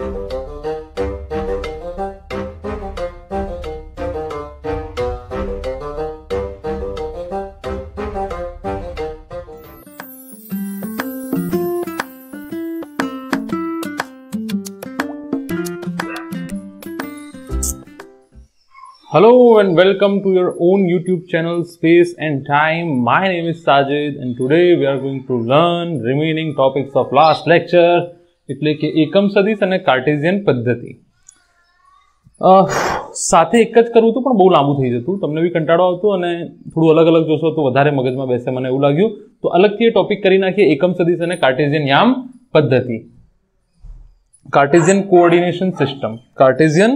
Hello and welcome to your own YouTube channel Space and Time. My name is Sajid and today we are going to learn remaining topics of last lecture, એટલે કે એકમ સદિશ અને Cartesian પદ્ધતિ. સાથે એક જ કરવું હતું પણ બહુ લાંબુ થઈ જતું, તમને બી કંટાળો આવતો અને થોડું અલગ અલગ જોશો તો વધારે મગજમાં બેસે, મને એવું લાગ્યું. તો અલગથી એ ટોપિક કરી નાખીએ, એકમ સદિશ અને કાર્ટેશિયન યામ પદ્ધતિ. Cartesian coordination system, Cartesian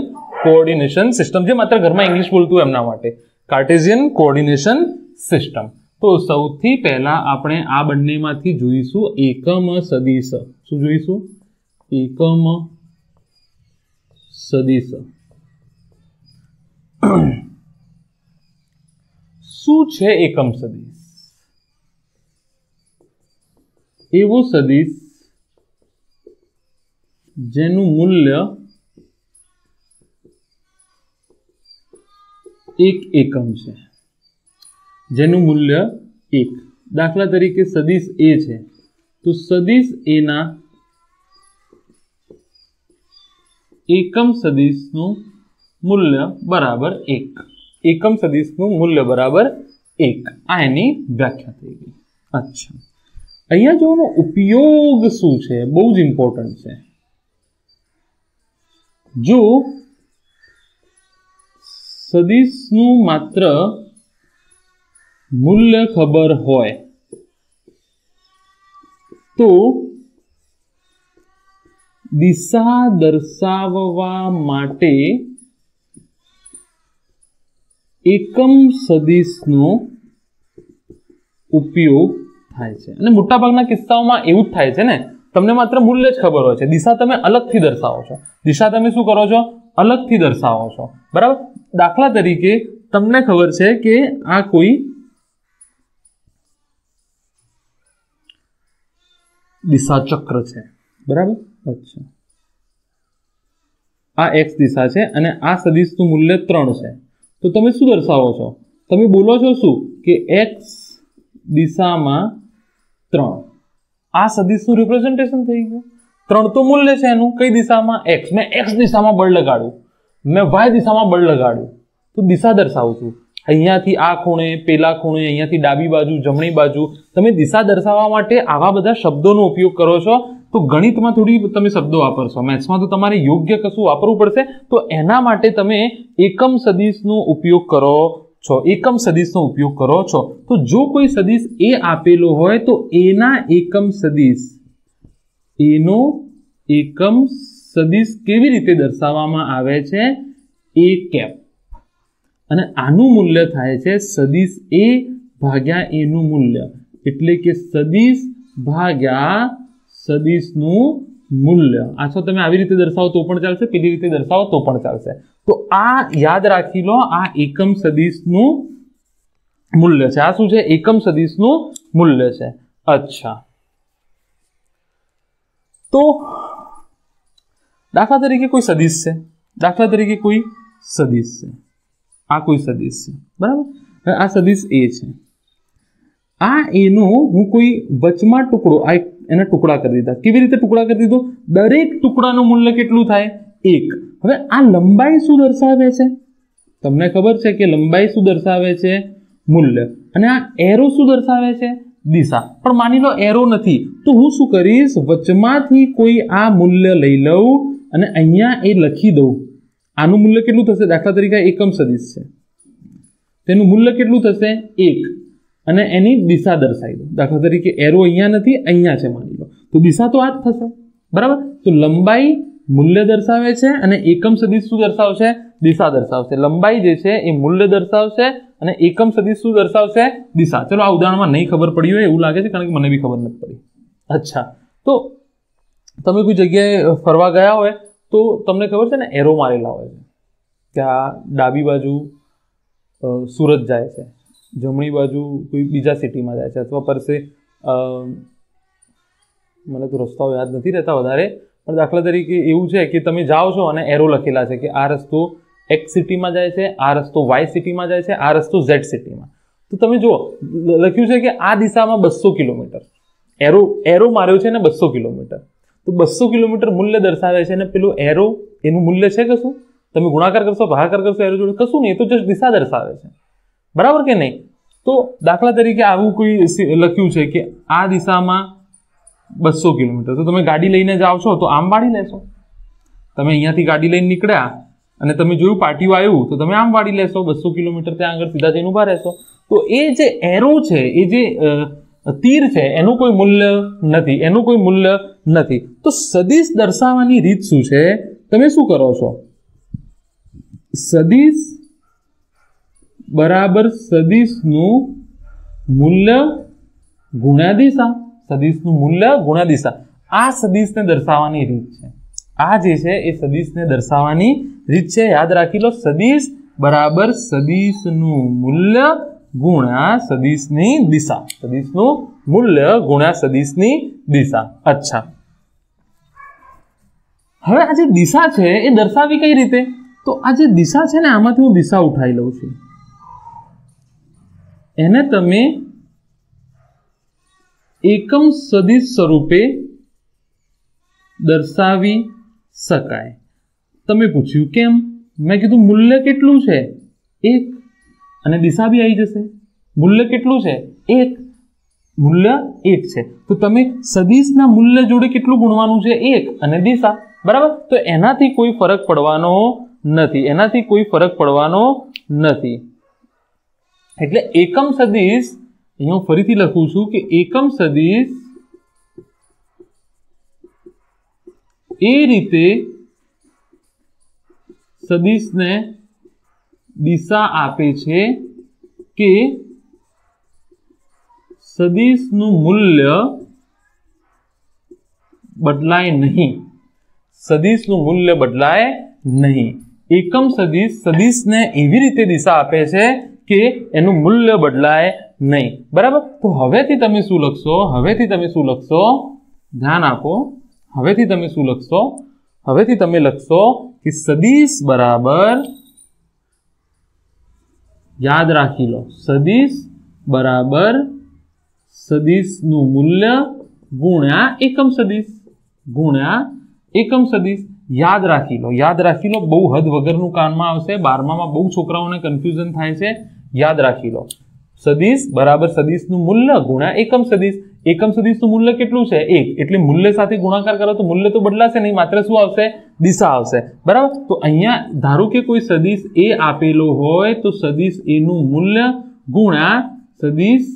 coordination system, જે માત્ર ઘરમાં ઇંગ્લિશ બોલતું એમના માટે કાર્ટેશિયન કોઓર્ડિનેશન સિસ્ટમ. તો સૌથી પહેલા આપણે આ બંનેમાંથી જોઈશું એકમ સદિશ. શું જોઈશું? એકમ સદિશ. શું છે એકમ સદિશ? એવો સદિશ જેનું મૂલ્ય એક એકમ છે, જેનું મૂલ્ય એક. દાખલા તરીકે સદિશ એ છે તો સદિશ એ ના એકમ સદિશનું મૂલ્ય બરાબર એક. એકમ સદિશનું મૂલ્ય બરાબર એક. આ એની વ્યાખ્યા થઈ ગઈ. અચ્છા, અહીંયા જોવાનો ઉપયોગ શું છે? બહુ જ ઇમ્પોર્ટન્ટ છે. જો સદિશનું માત્ર મૂલ્ય ખબર હોય તો દિશા દર્શાવવા માટે એકમ સદિશનો ઉપયોગ થાય છે. અને મોટાભાગના કિસ્સાઓમાં એવું જ થાય છે ને, તમને માત્ર મૂલ્ય જ ખબર હોય છે, દિશા તમે અલગથી દર્શાવો છો. દિશા તમે શું કરો છો? અલગથી દર્શાવો છો, બરાબર. દાખલા તરીકે તમને ખબર છે કે આ કોઈ દિશા ચક્ર છે, બરાબર. અચ્છા, આ x દિશા છે અને આ સદિશનું મૂલ્ય 3 છે. તો તમે શું દર્શાવો છો? તમે બોલો છો શું? કે x દિશામાં 3. આ સદિશનું રિપ્રેઝન્ટેશન થઈ ગયું. 3 તો મૂલ્ય છે એનું. કઈ દિશામાં? x. મેં x દિશામાં બળ લગાડ્યું, મેં y દિશામાં બળ લગાડ્યું, તો દિશા દર્શાવું છું. અહીંયાથી આ ખૂણે, પેલા ખૂણે, અહીંયાથી ડાબી બાજુ, જમણી બાજુ. તમે દિશા દર્શાવવા માટે આવા બધા શબ્દોનો ઉપયોગ કરો છો. તો ગણિતમાં થોડી તમે શબ્દો વાપરશો, મેથ્સમાં તો તમારે યોગ્ય કશું વાપરવું પડશે. તો એના માટે તમે એકમ સદિશનો ઉપયોગ કરો છો. એકમ સદિશનો ઉપયોગ કરો છો. તો જો કોઈ સદિશ એ આપેલો હોય તો એના એકમ સદિશ, એનો એકમ સદિશ કેવી રીતે દર્શાવવામાં આવે છે? એ કેપ. અને આનું મૂલ્ય થાય છે સદિશ એ ભાગ્યા એનું મૂલ્ય, એટલે કે સદિશ ભાગ્યા સદિશનું મૂલ્ય. આછો તમે આવી રીતે દર્શાવો તો પણ ચાલશે, પેલી રીતે દર્શાવો તો પણ ચાલશે. તો આ યાદ રાખી લો, આ એકમ સદિશનું મૂલ્ય છે. આ શું છે? એકમ સદિશનું મૂલ્ય છે. અચ્છા, તો દાખલા તરીકે કોઈ સદિશ છે, દાખલા તરીકે કોઈ સદિશ છે, આ કોઈ સદિશ છે, બરાબર. આ સદિશ એ છે. આ એનો હું કોઈ વચમાં ટુકડો, આ એના ટુકડા કરી દીધા. કેવી રીતે ટુકડા કરી દીધો? દરેક ટુકડાનું મૂલ્ય કેટલું થાય? 1. હવે આ લંબાઈ શું દર્શાવે છે? તમને ખબર છે કે લંબાઈ શું દર્શાવે છે? મૂલ્ય. અને આ એરો શું દર્શાવે છે? દિશા. પણ માની લો એરો નથી, તો હું શું કરીશ? વચમાંથી કોઈ આ મૂલ્ય લઈ લઉં અને અહીંયા એ લખી દઉં. આનું મૂલ્ય કેટલું થશે? દાખલા તરીકે એકમ સદિશ છે, તેનું મૂલ્ય કેટલું થશે? 1. અને એની દિશા દર્શાવી દો. દાખલા તરીકે એરો અહીંયા નથી, અહીંયા છે માની લો, તો દિશા તો આ જ થશે, બરાબર. તો લંબાઈ મૂલ્ય દર્શાવે છે અને એકમ સદિશ શું દર્શાવશે? દિશા દર્શાવશે. લંબાઈ જે છે એ મૂલ્ય દર્શાવશે અને એકમ સદિશ શું દર્શાવશે? દિશા. ચલો આ ઉદાહરણમાં નહીં ખબર પડી હોય એવું લાગે છે, કારણ કે મને બી ખબર નથી પડી. અચ્છા, તો તમે કોઈ જગ્યાએ ફરવા ગયા હોય તો તમને ખબર છે ને એરો મારેલા હોય છે કે આ ડાબી બાજુ સુરત જાય છે, જમણી બાજુ કોઈ બીજા સિટીમાં જાય છે, અથવા પરસે મને તો રસ્તાઓ યાદ નથી રહેતા વધારે, પણ દાખલા તરીકે એવું છે કે તમે જાઓ છો અને એરો લખેલા છે કે આ રસ્તો એક્સ સિટીમાં જાય છે, આ રસ્તો વાય સિટીમાં જાય છે, આ રસ્તો ઝેડ સિટીમાં. તો તમે જુઓ લખ્યું છે કે આ દિશામાં 200 કિલોમીટર, એરો માર્યો છે ને 200 કિલોમીટર. તો 200 કિલોમીટર મૂલ્ય દર્શાવે છે અને પેલું એરો એનું મૂલ્ય છે કશું? તમે ગુણાકાર કરશો, ભાગાકાર કરશો એરો જોડે, કશું નહીં, એ તો જસ્ટ દિશા દર્શાવે છે. બરાબર કે નહીં? તો દાખલા તરીકે આવું કોઈ લખ્યું છે કે આ દિશામાં 200 કિલોમીટર, તો તમે ગાડી લઈને જાઓ છો તો આમ વાળી લેશો. તમે અહીંયાથી ગાડી લઈને નીકળ્યા અને તમે જોયું પાટિયું આવ્યું તો તમે આમ વાળી લેશો. 200 કિલોમીટર ત્યાં આગળ સીધા જઈને ઉભા રહેશો. તો એ જે એરો છે, એ જે તીર છે, એનું કોઈ મૂલ્ય નથી, એનું કોઈ મૂલ્ય નથી. તો સદિશ દર્શાવવાની રીત શું છે? તમે શું કરો છો? સદિશ બરાબર સદિશનું મૂલ્ય ગુણ્યા દિશા. સદિશનું મૂલ્ય ગુણ્યા દિશા. આ સદિશને દર્શાવવાની રીત છે. આ જે છે એ સદિશને દર્શાવવાની રીત છે. યાદ રાખી લો, સદિશ બરાબર સદિશનું મૂલ્ય ગુણ્યા સદિશની દિશા. સદિશનું મૂલ્ય ગુણ્યા સદિશની દિશા. અચ્છા, હવે આ જે દિશા છે એ દર્શાવી કઈ રીતે? તો આ જે દિશા છે ને, આમાંથી હું દિશા ઉઠાવી લઉં છું. એને તમે એકમ સદિશ સ્વરૂપે દર્શાવી શકાય. તમે પૂછ્યું કેમ? મેં કીધું મૂલ્ય કેટલું છે? 1, અને દિશા બી આવી જશે. મૂલ્ય કેટલું છે? 1, મૂલ્ય 1 છે. તો તમે સદિશના મૂલ્ય જોડે કેટલું ગુણવાનું છે? 1 અને દિશા. બરાબર? તો એનાથી કોઈ ફરક પડવાનો નથી, એનાથી કોઈ ફરક પડવાનો નથી. એટલે એકમ સદિશ, અહીંયા હું ફરીથી લખું છું કે એકમ સદિશ એ રીતે સદિશને દિશા આપે છે કે સદિશનું મૂલ્ય બદલાય નહીં. સદિશનું મૂલ્ય બદલાય નહીં. એકમ સદિશને એવી રીતે દિશા આપે છે કે એનું મૂલ્ય બદલાય નહીં. બરાબર? તો હવેથી તમે શું લખશો? હવેથી તમે શું લખશો? ધ્યાન આપો. હવેથી તમે શું લખશો? હવેથી તમે લખશો કે સદિશ બરાબર, યાદ રાખી લો, સદિશ બરાબર સદિશનું મૂલ્ય ગુણ્યા એકમ સદિશ. ગુણ્યા એકમ સદિશ. યાદ રાખી લો, યાદ રાખી લો. બહુ હદ વગરનું કાનમાં આવશે. 12માં બહુ છોકરાઓને કન્ફ્યુઝન થાય છે. યાદ રાખી લો, સદિશ બરાબર સદિશનું મૂલ્ય ગુણ્યા એકમ સદિશ. એકમ સદિશનું મૂલ્ય કેટલું છે? 1. એટલે મૂલ્ય સાથે ગુણાકાર કરો તો મૂલ્ય તો બદલાશે નહીં, માત્ર શું આવશે? દિશા આવશે. બરાબર? તો અહીંયા ધારો કે કોઈ સદિશ એ આપેલો હોય તો સદિશ એનું મૂલ્ય ગુણ્યા સદિશ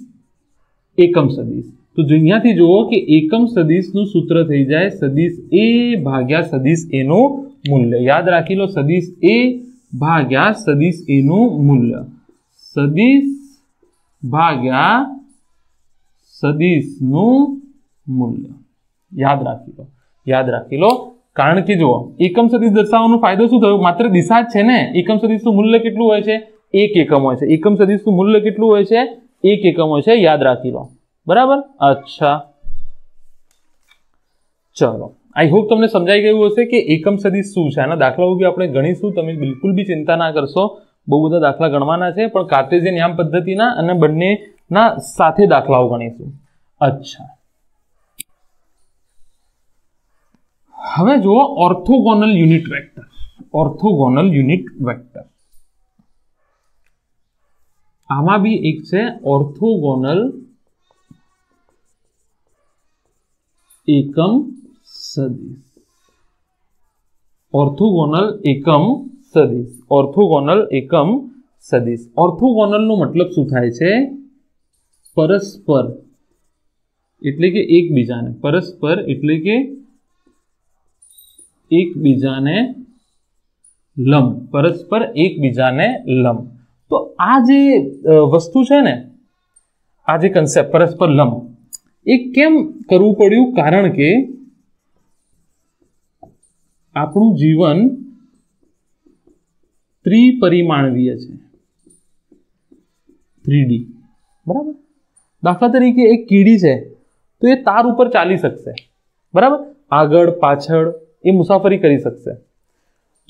એકમ સદિશ. તો અહીંયાથી જુઓ કે એકમ સદિશનું સૂત્ર થઈ જાય સદિશ એ ભાગ્યા સદિશ એનું મૂલ્ય. યાદ રાખી લો, સદિશ એ ભાગ્યા સદિશ એનું મૂલ્ય. સદિશ ભાગ્યા સદિશનું મૂલ્ય. યાદ રાખી લો, યાદ રાખી લો. કારણ કે જુઓ, એકમ સદિશ દર્શાવવાનો ફાયદો શું થયો? માત્ર દિશા જ છે ને. એકમ સદિશનું મૂલ્ય કેટલું હોય છે? 1 એકમ હોય છે. એકમ સદિશનું મૂલ્ય કેટલું હોય છે? 1 એકમ હોય છે. યાદ રાખી લો. બરાબર? અચ્છા, ચલો, આઈ હોપ તમને સમજાઈ ગયું હશે કે એકમ સદિશ શું છે. આના દાખલાઓ બી આપણે ગણીશું. તમે બિલકુલ બી ચિંતા ના કરશો. બહુ બધા દાખલા ગણવાના છે, પણ કાર્ટેશિયન યામ પદ્ધતિના અને બંનેના સાથે દાખલાઓ ગણીશું. અચ્છા, હવે જુઓ orthogonal unit vector. Orthogonal unit vector, આમાં બી એક છે ઓર્થોગોનલ એકમ સદિશ. ઓર્થોગોનલ એકમ સદિશ. ઓર્થોગોનલ એકમ સદિશ. ઓર્થોગોનલ નો મતલબ શું થાય છે? પરસ્પર એટલે કે એકબીજાને. પરસ્પર એટલે કે એકબીજાને લંબ. પરસ્પર એકબીજાને લંબ. તો આ જે વસ્તુ છે ને, આ જે કન્સેપ્ટ પરસ્પર લંબ, એ કેમ કરવું પડ્યું? કારણ કે આપણું જીવન ત્રિપરિમાણીય છે, 3D. બરાબર? દાખલા તરીકે એક કીડી છે તો એ તાર ઉપર ચાલી શકશે. બરાબર? આગળ પાછળ એ મુસાફરી કરી શકશે,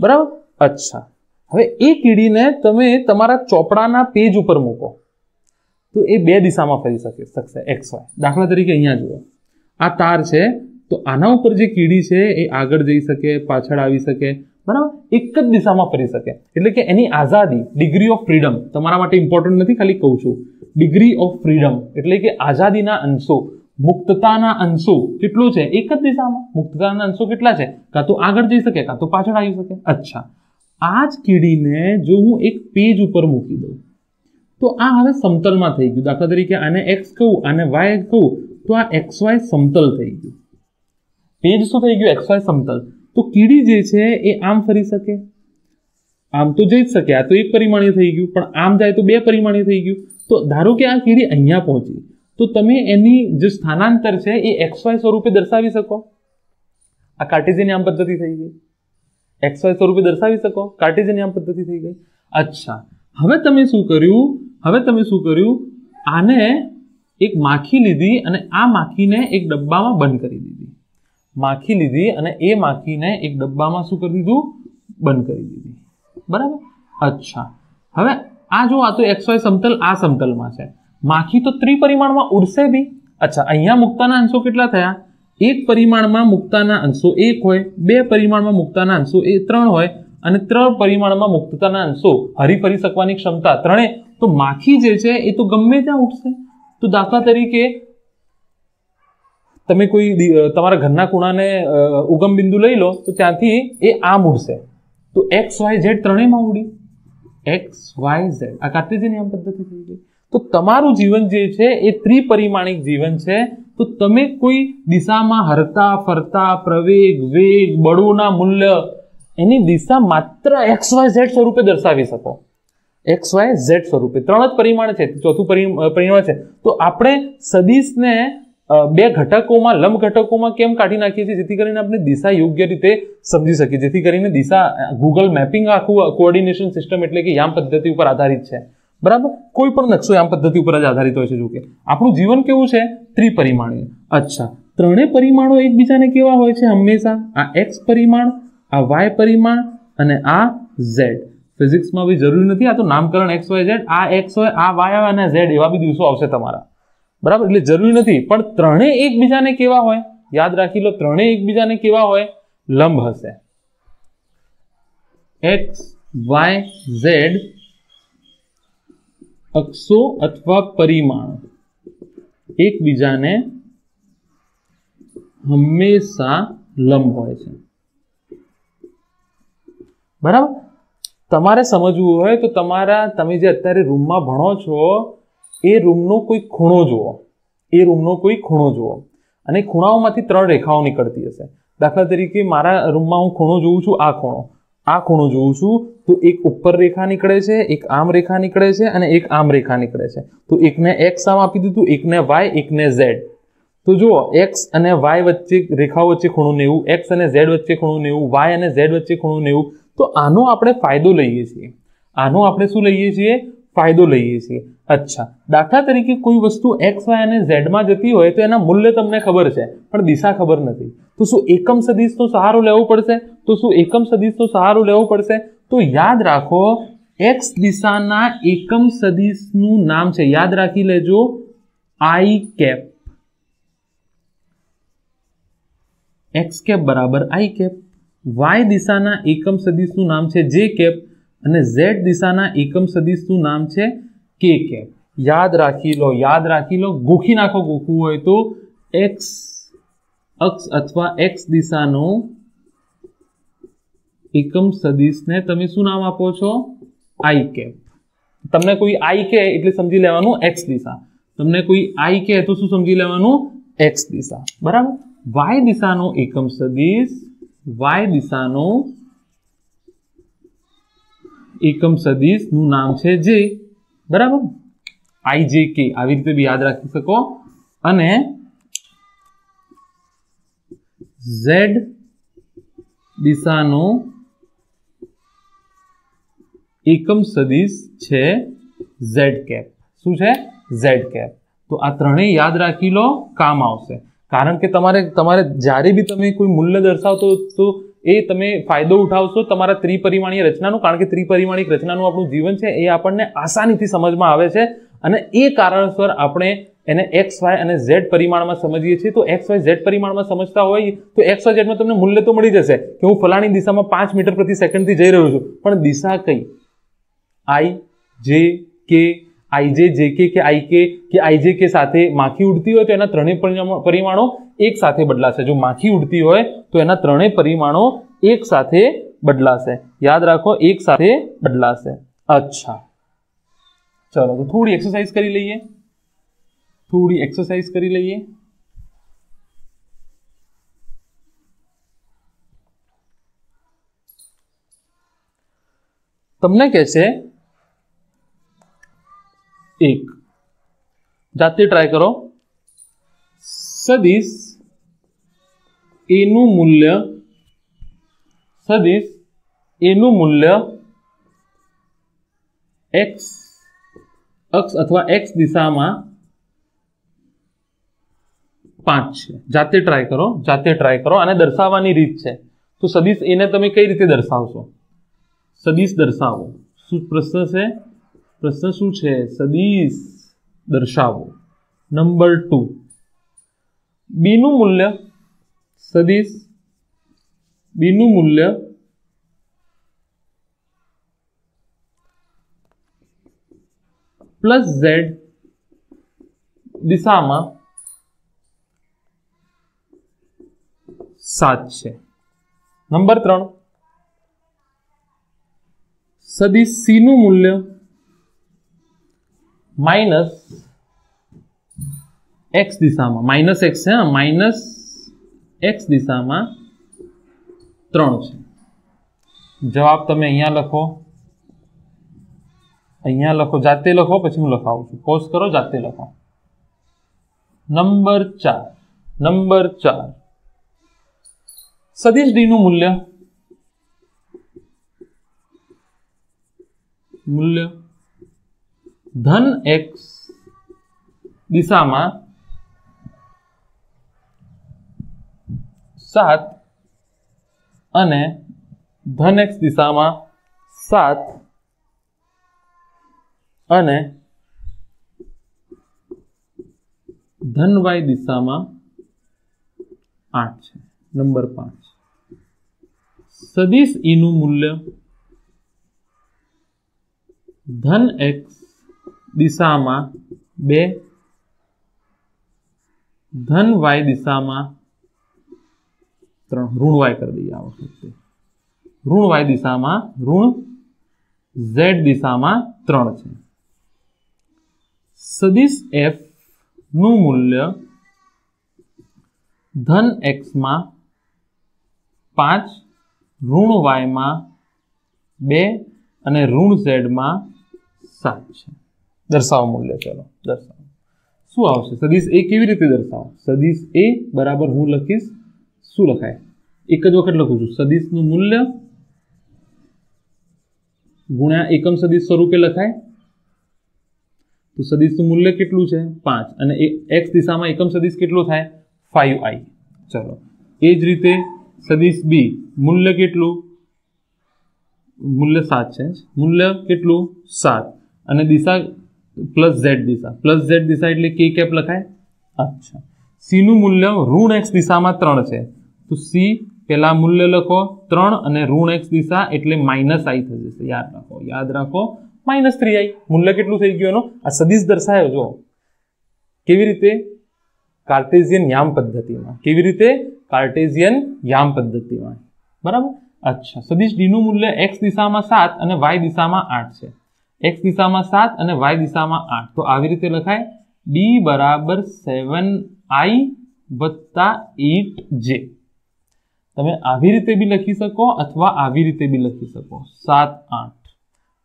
બરાબર. અચ્છા, હવે એ કીડીને તમે તમારા ચોપડાના પેજ ઉપર મૂકો તો એ બે દિશામાં ફરી શકશે, XY. દાખલા તરીકે અહીંયા જુઓ, આ તાર છે, તો આના ઉપર જે કીડી છે એ આગળ જઈ શકે, પાછળ આવી શકે, બરાબર, એક જ દિશામાં ફરી શકે. એટલે કે એની આઝાદી, ડિગ્રી ઓફ ફ્રીડમ તમારા માટે ઇમ્પોર્ટન્ટ નથી, ખાલી કહું છું. ડિગ્રી ઓફ ફ્રીડમ એટલે કે આઝાદીના અંશો, મુક્તતાના અંશો કેટલો છે? એક જ દિશામાં. મુક્તતાના અંશો કેટલા છે? કાં તો આગળ જઈ શકે, કાં તો પાછળ આવી શકે. અચ્છા, આ જ કીડીને જો હું એક પેજ ઉપર મૂકી દઉં તો આ હવે સમતલમાં થઈ ગયું. દાખલા તરીકે આને X કહું, આને Y કહું, તો આ XY સમતલ થઈ ગયું. પેજ શું થઈ ગયું? XY સમતલ. તો કીડી જે છે એ આમ ફરી શકે, આમ તો જઈ જ શકે, આ તો એક પરિમાણીય થઈ ગયું, પણ આમ જાય તો બે પરિમાણીય થઈ ગયું. તો ધારો કે આ કીડી અહીંયા પહોંચી, તો તમે એની જે સ્થાનાંતર છે એ XY સ્વરૂપે દર્શાવી શકો. આ કાર્ટેશિયન પદ્ધતિ થઈ ગઈ. XY સ્વરૂપે દર્શાવી શકો, કાર્ટેશિયન પદ્ધતિ થઈ ગઈ. અચ્છા, હવે તમે શું કર્યું? આને એક માખી લીધી અને આ માખીને એક ડબ્બામાં બંધ કરી દીધી. માખી લીધી અને એ માખીને એક ડબ્બામાં શું કરી દીધું? બંધ કરી દીધી, બરાબર. અચ્છા, હવે આ જો આ તો XY સમતલ આ સમતલમાં છે, માખી તો ત્રિપરિમાણમાં ઉડશે બી. અચ્છા, અહીંયા મુક્તાના અંશો કેટલા થયા? એક પરિમાણમાં મુક્તાના અંશો 1 હોય, બે પરિમાણમાં મુક્તાના અંશો 3 હોય અને 3 પરિમાણમાં મુક્તતાના અંશો હરીફરી શકવાની ક્ષમતા 3. તો માખી જે છે એ તો ગમે ત્યાં ઉડશે. તો દાખલા તરીકે તમે કોઈ તમારા ઘરના ખૂણાને ઉગમ બિંદુ લઈ લો, તો ત્યાંથી એ આમ ઉડશે, તો XYZ ત્રણેયમાં ઉડી. XYZ આ કાર્ટેશિયન પદ્ધતિ થઈ ગઈ. તો તમારું જીવન જે છે એ ત્રિપરિમાણિક જીવન છે. તો તમે કોઈ દિશામાં હરતા ફરતા પ્રવેગ, વેગ, બળોના મૂલ્ય એની દિશા માત્ર XYZ સ્વરૂપે દર્શાવી શકો. XYZ સ્વરૂપે 3 જ પરિમાણ છે, ચોથું પરિમાણ છે. તો આપણે સદિશને બે ઘટકોમાં, લંબ ઘટકોમાં કેમ કાઢી નાખીએ છીએ? જેથી કરીને આપણે દિશા યોગ્ય રીતે સમજી શકીએ, જેથી કરીને દિશા ગૂગલ મેપિંગ આખું કોઓર્ડિનેશન સિસ્ટમ એટલે કે યામ પદ્ધતિ ઉપર આધારિત છે, બરાબર. કોઈ પણ નકશો યામ પદ્ધતિ ઉપર જ આધારિત હોય છે. જો કે આપણું જીવન કેવું છે? ત્રિપરિમાણીય. અચ્છા, ત્રણેય પરિમાણો એકબીજાને કેવા હોય છે હંમેશા? આ X પરિમાણ, આ Y પરિમાણ અને આ Z. ફિઝિક્સમાં બી જરૂરી નથી, આ તો નામકરણ XYZ, આ X હોય, આ Y હોય અને Z એવા બી દિવસો આવશે તમારા, બરાબર. એટલે જરૂરી નથી, પણ ત્રણેય એકબીજાને કેવા હોય? યાદ રાખી લો, ત્રણેય એકબીજાને કેવા હોય? લંબ હશે. X, Y, Z અક્ષો અથવા પરિમાણ એકબીજાને હંમેશા લંબ હોય છે, બરાબર. તમારે સમજવું હોય તો તમે જે અત્યારે રૂમમાં ભણો છો એ રૂમનો કોઈ ખૂણો જુઓ, અને ખૂણાઓમાંથી 3 રેખાઓ નીકળતી હશે. દાખલા તરીકે મારા રૂમમાં હું ખૂણો જોઉં છું, આ ખૂણો જોઉં છું, તો એક ઉપર રેખા નીકળે છે, એક આમ રેખા નીકળે છે અને એક આમ રેખા નીકળે છે. તો એકને X આમ આપી દીધું, એકને Y, એકને Z. તો જુઓ, X અને Y વચ્ચે રેખાઓ વચ્ચે ખૂણો 90, X અને Z વચ્ચે ખૂણો 90, Y અને Z વચ્ચે ખૂણો 90. તો આનો આપણે ફાયદો લઈએ છીએ. ફાયદો લઈએ છીએ. અચ્છા, દાખલા તરીકે કોઈ વસ્તુ X, Y અને Z માં જતી હોય તો એના મૂલ્ય તમને ખબર છે, પણ દિશા ખબર નથી. તો શું એકમ સદિશનો સહારો લેવો પડશે? તો યાદ રાખો, X દિશાના એકમ સદિશનું નામ છે, યાદ રાખી લેજો, I કેપ. X કેપ બરાબર I કેપ. Y દિશાના એકમ સદિશનું નામ છે J કેપ અને Z દિશાના એકમ સદિશનું નામ છે K કેપ. યાદ રાખી લો, ગોખી નાખો ગોખવું હોય તો. X અક્ષ અથવા X દિશાનો એકમ સદિશને તમે શું નામ આપો છો? I cap. તમને કોઈ I કહે એટલે સમજી લેવાનું X દિશા, તમને કોઈ I કહે તો શું સમજી લેવાનું? X દિશા, બરાબર. Y દિશાનો એકમ સદિશ, નું નામ છે J, બરાબર. IJK આવી રીતે બી યાદ રાખી શકો. અને Z દિશાનો એકમ સદિશ છે Z કેપ. શું છે? Z cap. તો આ ત્રણેય યાદ રાખી લો, કામ આવશે. કારણ કે તમારે જ્યારે બી તમે કોઈ મૂલ્ય દર્શાવતો તો એ તમે ફાયદો ઉઠાવશો તમારા ત્રિપરિમાણીય રચનાનું, કારણ કે ત્રિપરિમાણિક રચનાનું આપણું જીવન છે એ આપણને આસાનીથી સમજમાં આવે છે અને એ કારણસર આપણે એને એક્સ વાય અને ઝેડ પરિમાણમાં સમજીએ છીએ. તો એક્સ વાય ઝેડ પરિમાણમાં સમજતા હોય તો એક્સ વાય ઝેડમાં તમને મૂલ્ય તો મળી જશે કે હું ફલાણી દિશામાં 5 મીટર પ્રતિ સેકન્ડથી જઈ રહ્યો છું, પણ દિશા કઈ? આઈ જે કે આઈજે જે કે આઈ કે આઈજે કે સાથે માખી ઉડતી હોય તો એના ત્રણેય પરિમાણો એક સાથે બદલાશે. જો માખી ઉડતી હોય તો એના ત્રણેય પરિમાણો એક સાથે બદલાશે. યાદ રાખો, એક સાથે બદલાશે. અચ્છા, ચલો તો થોડી એક્સરસાઇઝ કરી લઈએ. તમને કહે છે એક, જાતે ટ્રાય કરો. સદિશ એનું મૂલ્ય એક્સ અક્ષ અથવા એક્સ દિશામાં 5 છે. જાતે ટ્રાય કરો. આને દર્શાવવાની રીત છે. તો સદિશ એને તમે કઈ રીતે દર્શાવશો? સદિશ દર્શાવો. શું પ્રશ્ન છે? પ્રશ્ન શું છે? સદિશ દર્શાવો. નંબર 2, બીનું મૂલ્ય, સદિશ બીનું મૂલ્ય પ્લસ ઝેડ દિશામાં 7 છે. નંબર 3, સદિશ સી નું મૂલ્ય માઇનસ એક્સ દિશામાં, માઇનસ એક્સ છે, માઇનસ એક્સ દિશામાં 3 છે. જવાબ તમે અહીંયા લખો, જાતે લખો, પછી હું લખાવું છું. પોઝ કરો, જાતે લખો. નંબર 4, સદિશ ડી નું મૂલ્ય ધન એક્સ દિશામાં 7 અને ધન એક્સ દિશામાં 7 અને ધન વાય દિશામાં 8 છે. નંબર 5, સદિશ ઈ નું મૂલ્ય ધન એક્સ દિશામાં 2, ધન વાય દિશામાં 3, ઋણ વાય કરી દઈએ આ વખતે, ઋણ વાય દિશામાં, ઋણ ઝેડ દિશામાં 3 છે. સદિશ એફ નું મૂલ્ય ધન એક્સમાં 5, ઋણ વાયમાં 2 અને ઋણ ઝેડમાં 7 છે. દર્શાવો મૂલ્ય. ચલો દર્શાવો. શું આવશે? સદિશ એ કેવી રીતે દર્શાવો? સદિશ એ બરાબર હું લખીશ, શું લખાય? એક જ વખત લખું છું. સદિશનું મૂલ્ય ગુણ્યા એકમ સદિશ સ્વરૂપે લખાય. તો સદિશનું મૂલ્ય કેટલું છે? 5 અને એક્સ દિશામાં એકમ સદિશ કેટલો થાય? 5i. ચલો એ જ રીતે સદિશ બી મૂલ્ય કેટલું? મૂલ્ય 7 છે. મૂલ્ય કેટલું? 7 અને દિશા પ્લસ ઝેડ દિશા એટલે કે કેપ લખાય. અચ્છા, સી નું મૂલ્ય ઋણ એક્સ દિશામાં 3 છે. તો સી પેલા મૂલ્ય લખો 3 અને ઋણ એક્સ દિશા એટલે માઇનસ આઈ થઈ જશે. યાદ રાખો -3i. મૂલ્ય કેટલું થઈ ગયું એનો? આ સદિશ દર્શાયો જો કેવી રીતે? કાર્ટેશિયન યામ પદ્ધતિમાં. બરાબર. અચ્છા, સદિશ ડી નું મૂલ્ય એક્સ દિશામાં 7 અને વાય દિશામાં 8 છે. એક્સ દિશામાં 7 અને વાય દિશામાં 8. તો આવી રીતે લખાય ડી બરાબર 7i વત્તા 8j. તમે આવી રીતે બી લખી શકો અથવા આવી રીતે બી લખી શકો. 7 8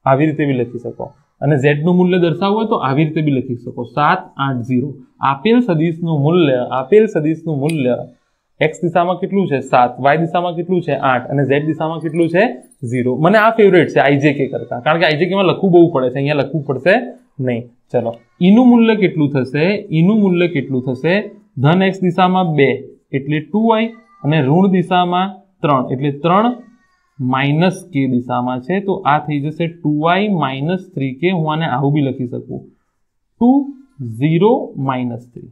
આવી રીતે બી લખી શકો. અને z નું મૂલ્ય દર્શાવવું હોય તો આવી રીતે બી લખી શકો. 7 8 0. આપેલ સદિશનું મૂલ્ય x દિશામાં કેટલું છે? 7, y દિશામાં કેટલું છે? 8 અને z દિશામાં કેટલું છે? 0. મને આ ફેવરેટ છે ijk કરતા, કારણ કે ijk માં લખવું બહુ પડે છે, અહીંયા લખવું પડશે નહીં. ચલો ઈનું મૂલ્ય કેટલું થશે? ધન x દિશામાં 2 એટલે 2y અને ઋણ દિશામાં 3 એટલે 3 માઇનસ k દિશામાં છે તો આ થઈ જશે 2y માઇનસ 3k. હું આને આવું બી લખી શકું 2 0 માઇનસ 3.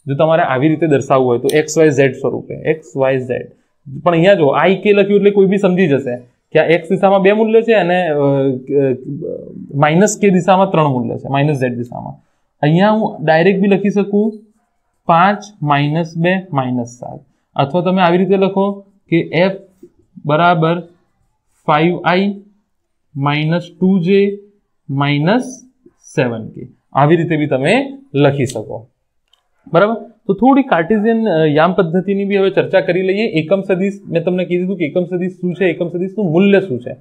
જો તમારે આવી રીતે દર્શાવવું હોય તો xyz સ્વરૂપે xyz. પણ અહીંયા જો i k લખ્યું એટલે કોઈ બી સમજી જશે કે આ x દિશામાં 2 મૂલ્ય છે અને માઇનસ k દિશામાં 3 મૂલ્ય છે માઇનસ z દિશામાં. અહીંયા હું ડાયરેક્ટ બી લખી શકું 5 માઇનસ 2 માઇનસ 7 અથવા તમે આવી રીતે લખો કે f બરાબર 5i minus 2j minus 7k. આવી રીતે બી તમે લખી શકો. બરાબર. તો થોડી કાર્ટેશિયન યામ પદ્ધતિની બી હવે ચર્ચા કરી લઈએ. એકમ સદિશ મેં તમને કીધું કે એકમ સદિશ શું છે, એકમ સદિશનું મૂલ્ય શું છે.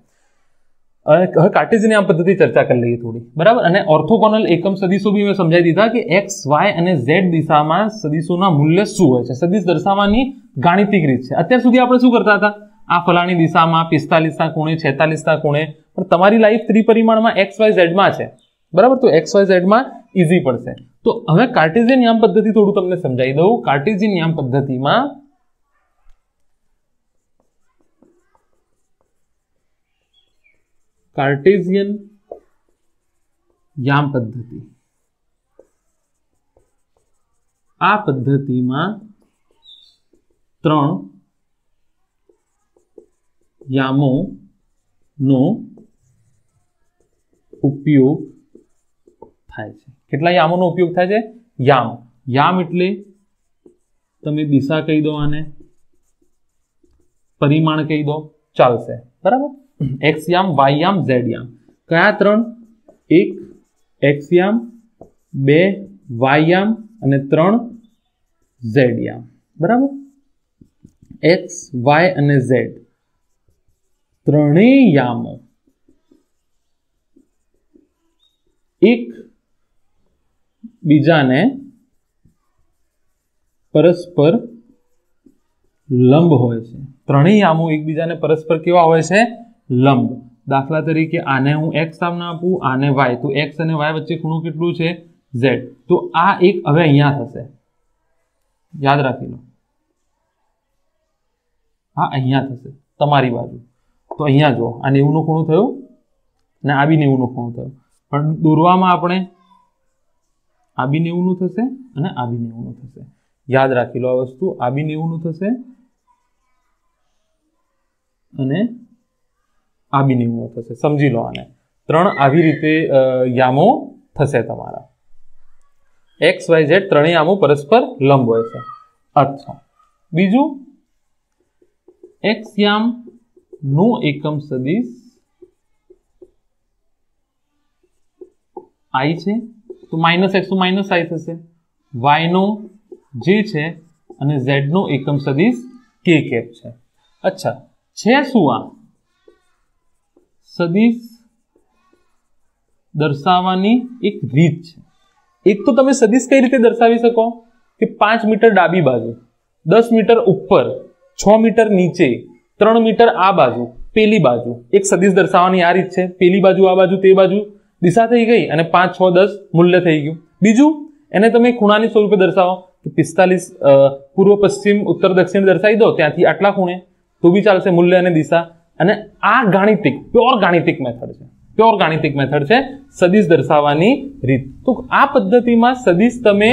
હવે કાર્ટેશિયન યામ પદ્ધતિ ચર્ચા કરી લઈએ થોડી. બરાબર. અને ઓર્થોગોનલ એકમ સદિશો બી મેં સમજાવી દીધા કે x y અને z દિશામાં સદિશોના મૂલ્ય શું હોય છે. સદિશ દર્શાવવાની ગાણિતિક રીત છે. અત્યાર સુધી આપણે શું કરતા હતા, આ ફલાણી દિશામાં 45 ના ખૂણે 46 ના ખૂણે, પણ તમારી લાઈફ ત્રિપરિમાણમાં xyz માં છે. બરાબર. તો xyz માં ઈઝી પડશે. તો હવે કાર્ટેશિયન યામ પદ્ધતિ થોડું તમને સમજાવી દઉં. કાર્ટેશિયન યામ પદ્ધતિમાં કાર્ટેશિયન યામ પદ્ધતિ, આ પદ્ધતિમાં 3 યામોનો ઉપયોગ થાય છે. કેટલા યામોનો ઉપયોગ થાય છે? યામ. યામ એટલે તમે દિશા કહી દો, આને પરિમાણ કહી દો, ચાલશે. બરાબર. x યામ, y યામ, z યામ. કયા 3? 1 x યામ, 2 y યામ અને 3 z યામ. બરાબર. x y અને z ત્રણેય યામો એક બીજાને પરસ્પર લંબ હોય છે. ત્રણેય યામો એકબીજાને પરસ્પર કેવા હોય છે? લંબ. દાખલા તરીકે આને હું x નામ આપું, આને y, તો x અને y વચ્ચે ખૂણો કેટલું છે? z. તો આ એક હવે અહીંયા થશે, યાદ રાખી લો. આ અહીંયા થશે તમારી બાજુ. તો અહીંયા જો આ 90 નો ખૂણો થયો અને આ બી 90 નો ખૂણો થયો, પણ દોરવામાં આપણે આ બી 90 નું થશે અને આ બી 90 નું થશે. યાદ રાખી લો આ વસ્તુ. આ બી 90 નું થશે અને આ બી 90 નું થશે. સમજી લો આને. 3 આવી રીતે યામો થશે તમારા. x y z ત્રણેય યામો પરસ્પર લંબ હોય છે. અચ્છા, બીજું x યામ નો એકમ સદિશ i છે તો -x તો -i થશે. y નો j છે અને z નો એકમ સદિશ k કેપ છે. અચ્છા, છે શું આ? સદિશ દર્શાવવાની એક રીત છે. એક તો તમે સદિશ કઈ રીતે દર્શાવી શકો કે 5 મીટર ડાબી બાજુ, 10 મીટર ઉપર, 6 મીટર નીચે, 3 મીટર આ બાજુ, પેલી બાજુ. એક સદિશ દર્શાવવાની આ રીત છે. પેલી બાજુ, આ બાજુ, તે બાજુ દિશા થઈ ગઈ અને 5 6 10 મૂલ્ય થઈ ગયું. બીજું, એને તમે ખૂણાની સ્વરૂપે દર્શાવો કે 45 પૂર્વ પશ્ચિમ ઉત્તર દક્ષિણ દર્શાવી દો, ત્યાંથી આટલા ખૂણે, તો બી ચાલશે મૂલ્ય અને દિશા. અને આ ગાણિતિક પ્યોર ગાણિતિક મેથડ છે. પ્યોર ગાણિતિક મેથડ છે સદિશ દર્શાવવાની રીત. તો આ પદ્ધતિમાં સદિશ તમે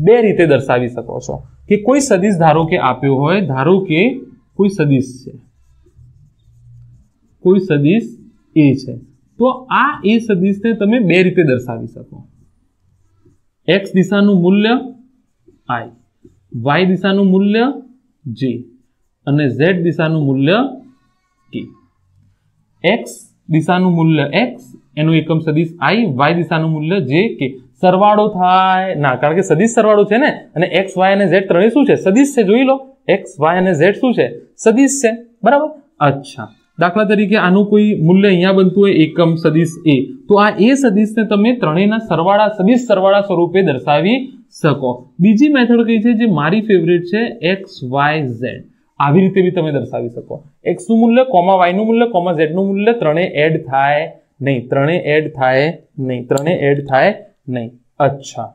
બે રીતે દર્શાવી શકો છો કે કોઈ સદિશ ધારો કે આપ્યો હોય, ધારો કે કોઈ સદિશ છે, કોઈ સદિશ a છે, તો આ a સદિશને તમે બે રીતે દર્શાવી શકો. x દિશાનું મૂલ્ય i, y દિશાનું મૂલ્ય j અને z દિશાનું મૂલ્ય k. x દિશાનું મૂલ્ય x, એનું એકમ સદિશ i, y દિશાનું મૂલ્ય j k. સરવાળો થાય ના, કારણ કે સદિશ સરવાળો છે ને, અને x y અને z ત્રણેય શું છે? સદિશ છે. જોઈ લો, x y અને z શું છે? સદિશ છે. બરાબર. અચ્છા, દાખલા તરીકે આનું કોઈ મૂલ્ય અહીંયા બનતું હોય એકમ સદિશ a, તો આ a સદિશને તમે ત્રણેયના સરવાળા, સદિશ સરવાળા સ્વરૂપે દર્શાવી શકો. બીજી મેથડ કઈ છે જે મારી ફેવરેટ છે? x y z. આવી રીતે બી તમે દર્શાવી શકો. x નું મૂલ્ય, y નું મૂલ્ય, z નું મૂલ્ય ત્રણેય એડ થાય નહીં, ત્રણેય એડ થાય નહીં, ત્રણેય એડ થાય નહીં. અચ્છા,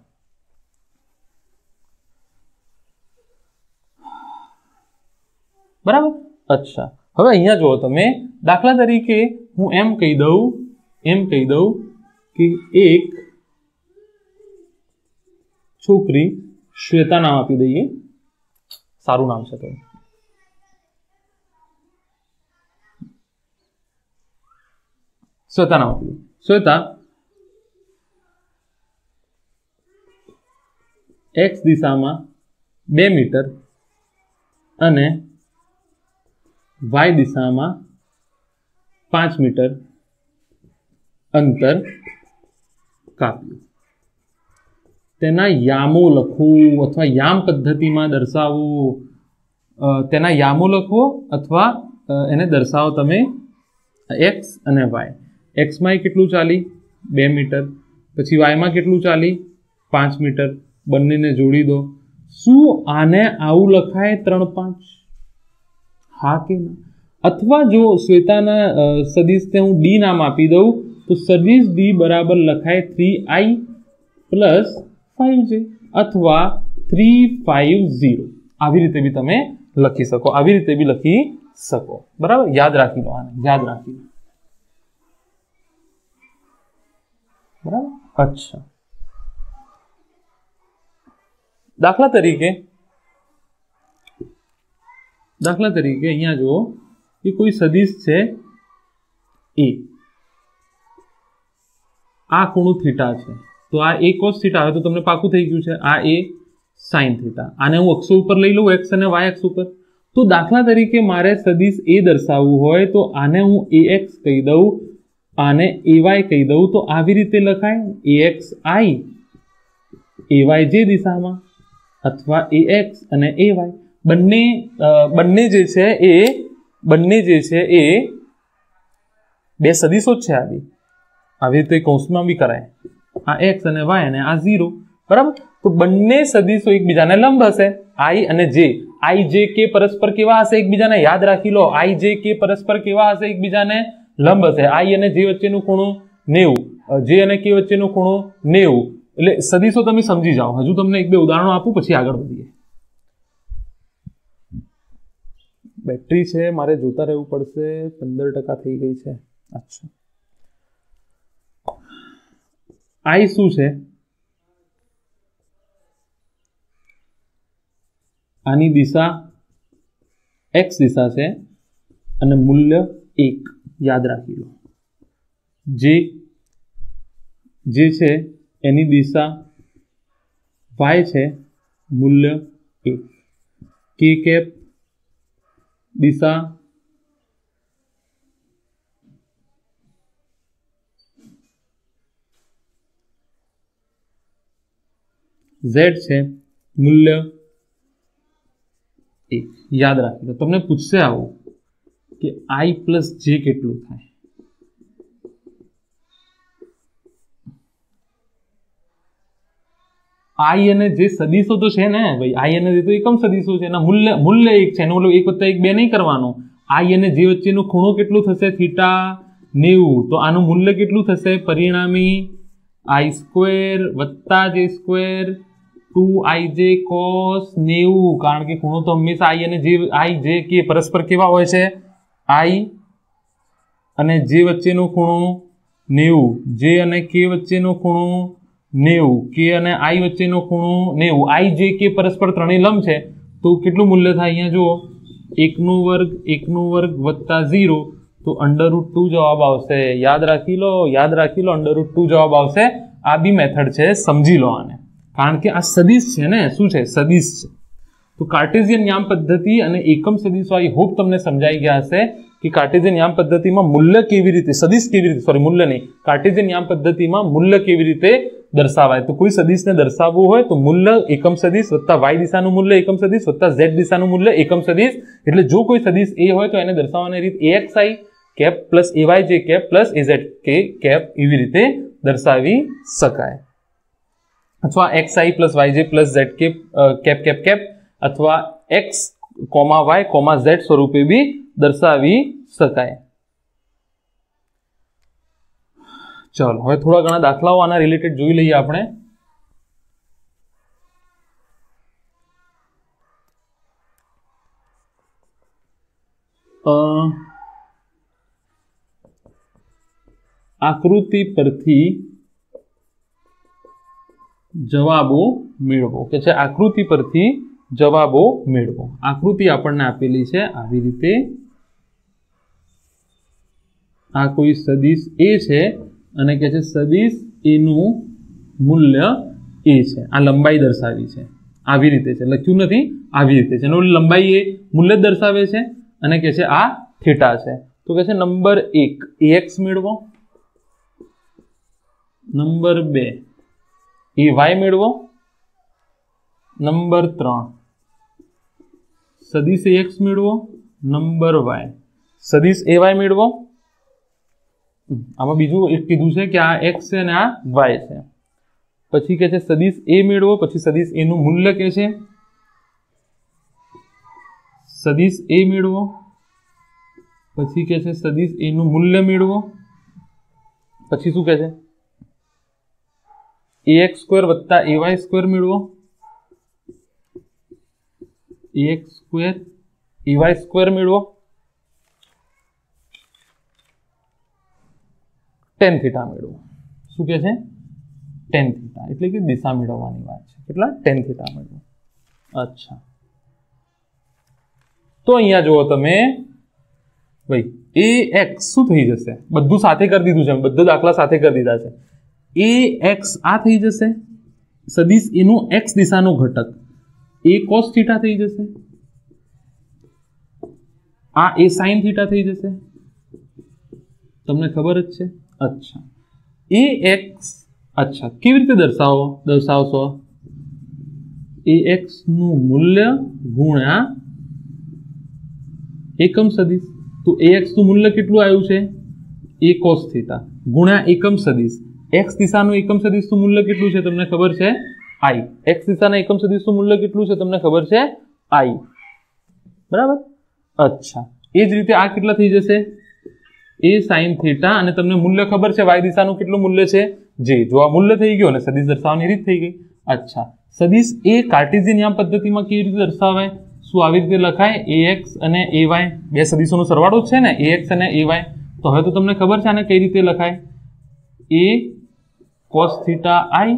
बराबर। अच्छा, હવે અહીંયા જુઓ તમે, દાખલા તરીકે હું એમ કહી દઉં કે એક છોકરી શ્વેતા નામ આપી દઈએ, સારું નામ છે તો શ્વેતા નામ આપી દઈએ। શ્વેતા एक्स दिशा में 2 मीटर અને वाय दिशा में 5 मीटर अंतर काप्યું। तेना यामो लखવું अथवा याम पद्धति में दर्शावવું, तेना यामो लखो अथवा एने दर्शावो तमे एक्स अने वाय। एक्स में केटलुं चाली 2 मीटर, पछी वाय में केटलुं चाली 5 मीटर, बंने ने जोड़ी दो। शू आने आऊ लखाय 3-5? हाँ के ना? अथवा जो श्वेताना सदिश ने हूँ डी नाम आपी दऊं तो सदिश डी बराबर लखाय 3i प्लस 5j अथवा 350। આવી રીતે બી તમે લખી શકો, આવી રીતે બી લખી શકો, બરાબર। યાદ રાખી લો આને, યાદ રાખી લો, બરાબર। अच्छा, दाखला तरीके अहींया जुओ कि कोई सदिश है ए, आ खूणो थीटा है तो आ ए cos थीटा है तो तमने पाकू थई गयुं छे, आ ए sin थीटा। आने हूँ अक्षो पर लई लऊं, एक्स अने वाय अक्ष पर। तो दाखला तरीके मारे सदिश ए दर्शाववुं होय तो आने हूँ ax कही दऊं, आने ay कही दऊं तो आवी रीते लखाय axi ayj दिशा में अथवा ax અને ay બંને જે છે એ બે સદિશો જ છે। આવી રીતે કૌંસમાં બી કરાય, આ x અને y અને આ 0, બરાબર। તો બંને સદિશો એકબીજાને લંબ હશે, i અને j। i j k પરસ્પર કેવા હશે એકબીજાને? યાદ રાખી લો, i j k પરસ્પર કેવા હશે એકબીજાને? લંબ હશે। i અને j વચ્ચેનો ખૂણો 90, j અને k વચ્ચેનો ખૂણો 90। એટલે સદિશો તમે સમજી જાઓ। હજુ તમને એક બે ઉદાહરણો આપું પછી આગળ વધીએ। બેટરી છે મારે જોતા રહેવું પડશે, 15% થઈ ગઈ છે। अच्छा, i શું છે? આની દિશા x દિશા છે અને મૂલ્ય 1, યાદ રાખી લો। જે છે एनी दिशा y है, मूल्य 1। के कैप दिशा z है, मूल्य 1, याद राखी लो। तमने पूछसे आवो कि i प्लस j केटलुं थाय? आई અને જે સદિશો તો છે ને ભાઈ, आई અને જે તો એકમ સદિશો છે, એના મૂલ્ય 1 છે, એનો 1 + 1 2 નહીં કરવાનો। आई અને જે વચ્ચેનો ખૂણો કેટલો થશે? θ 90। તો આનું મૂલ્ય કેટલું થશે પરિણામી? i² + j² 2ij cos 90, કારણ કે ખૂણો તો હંમેશા i અને j k પરસ્પર કેવા હોય છે? i અને j વચ્ચેનો ખૂણો 90, j અને k વચ્ચેનો ખૂણો 90, k અને i વચ્ચેનો ખૂણો 90, i j k પરસ્પર ત્રણેય લંબ છે તો કેટલું મૂલ્ય થાય? અહીંયા જુઓ, 1² + 0 તો √2 જવાબ આવશે। યાદ રાખી લો, √2 જવાબ આવશે। આ બી મેથડ છે, સમજી લો આને, કારણ કે આ સદિશ છે ને, શું છે? સદિશ છે। તો કાર્ટેશિયન યામ પદ્ધતિ અને એકમ સદિશો આઈ હોપ તમને સમજાઈ ગયા હશે कि कार्टेशियन याम पद्धति में मूल्य केवी रीते, सदिश केवी रीते, सॉरी मूल्य नहीं, कार्टेशियन याम पद्धति में मूल्य केवी रीते दर्शावाय। तो कोई सदिश ने दर्शावવું હોય તો મૂલ્ય એકમ સદિશ વત્તા y દિશાનું મૂલ્ય એકમ સદિશ વત્તા z દિશાનું મૂલ્ય એકમ સદિશ। એટલે જો કોઈ સદિશ a હોય તો એને દર્શાવવાની રીત axi cap plus ayj cap plus azk cap એવી રીતે દર્શાવી શકાય, અથવા xi plus yj plus zk cap cap cap અથવા x, y, z સ્વરૂપે બી દર્શાવી શકાય। चलो હવે થોડા ઘણા દાખલાઓ આના રિલેટેડ જોઈ લઈએ આપણે। आकृति परथी जवाबो मेळवो के छे आकृति परथी जवाबो मेळवो। आकृति आपणने आपेली छे आवी रीते आ कोई सदिश ए छे अने के छे सदिश ए नुं मूल्य ए छे। आ लंबाई दर्शावी छे आवी रीते छे लख्युं नथी आवी रीते छे एनुं लंबाई ए मूल्य दर्शावे छे अने के छे आ थीटा छे। तो के छे नंबर 1 ax मेळवो, नंबर 2 ay मेळवो, नंबर 3 सदिश ax मेळवो, नंबर y सदिश ay मेळवो। आमां बीजुं एक कीधुं छे के आ x छे अने आ y छे। पछी के छे सदिश a मेळवो, पछी सदिश a नुं मूल्य के छे सदिश a मेळवो, पछी के छे सदिश a नुं मूल्य मेळवो, पछी शुं के छे ax² वत्ता ay² मेळवो, ax² ay² मेळवो, tan theta मेळवो। शुं के छे tan थीटा एटले के दिशा मेळवવાની વાત છે। કેટલા tan थीटा मेळवो। अच्छा तो अहींया जुओ तमे भाई ax शुं थई जशे बधुं साथे करी दीधुं छे बधा दाखला साथे करी दीधा छे। ax आ थई जशे सदिश a नुं x दिशानो घटक a cos थीटा थई जशे, आ a sin थीटा थई जशे। तमने खबर ज छे। अच्छा ax अच्छा केवी रीते दर्शावशो ax नुं मूल्य गुण्या एकम सदिश। तो ax નું મૂલ્ય કેટલું આવ્યું છે a cos θ ગુણ્યા એકમ સદિશ। x દિશાનું એકમ સદિશનું મૂલ્ય કેટલું છે તમને ખબર છે i। x દિશાના એકમ સદિશનું મૂલ્ય કેટલું છે તમને ખબર છે i બરાબર। अच्छा એ જ રીતે આ કેટલા થઈ જશે a sin θ અને તમને મૂલ્ય ખબર છે y દિશાનું કેટલું મૂલ્ય છે j। જો આ મૂલ્ય થઈ ગયો અને સદિશ દર્શાવવાની રીત થઈ ગઈ। अच्छा સદિશ a કાર્ટેશિયન યામ પદ્ધતિમાં કેવી રીતે દર્શાવાય શું આવી રીતે લખાય ax અને ay બે સદિશોનો સરવાળો જ છે ને ax અને ay। તો હવે તો તમને ખબર છે આને કઈ રીતે લખાય a cos θ i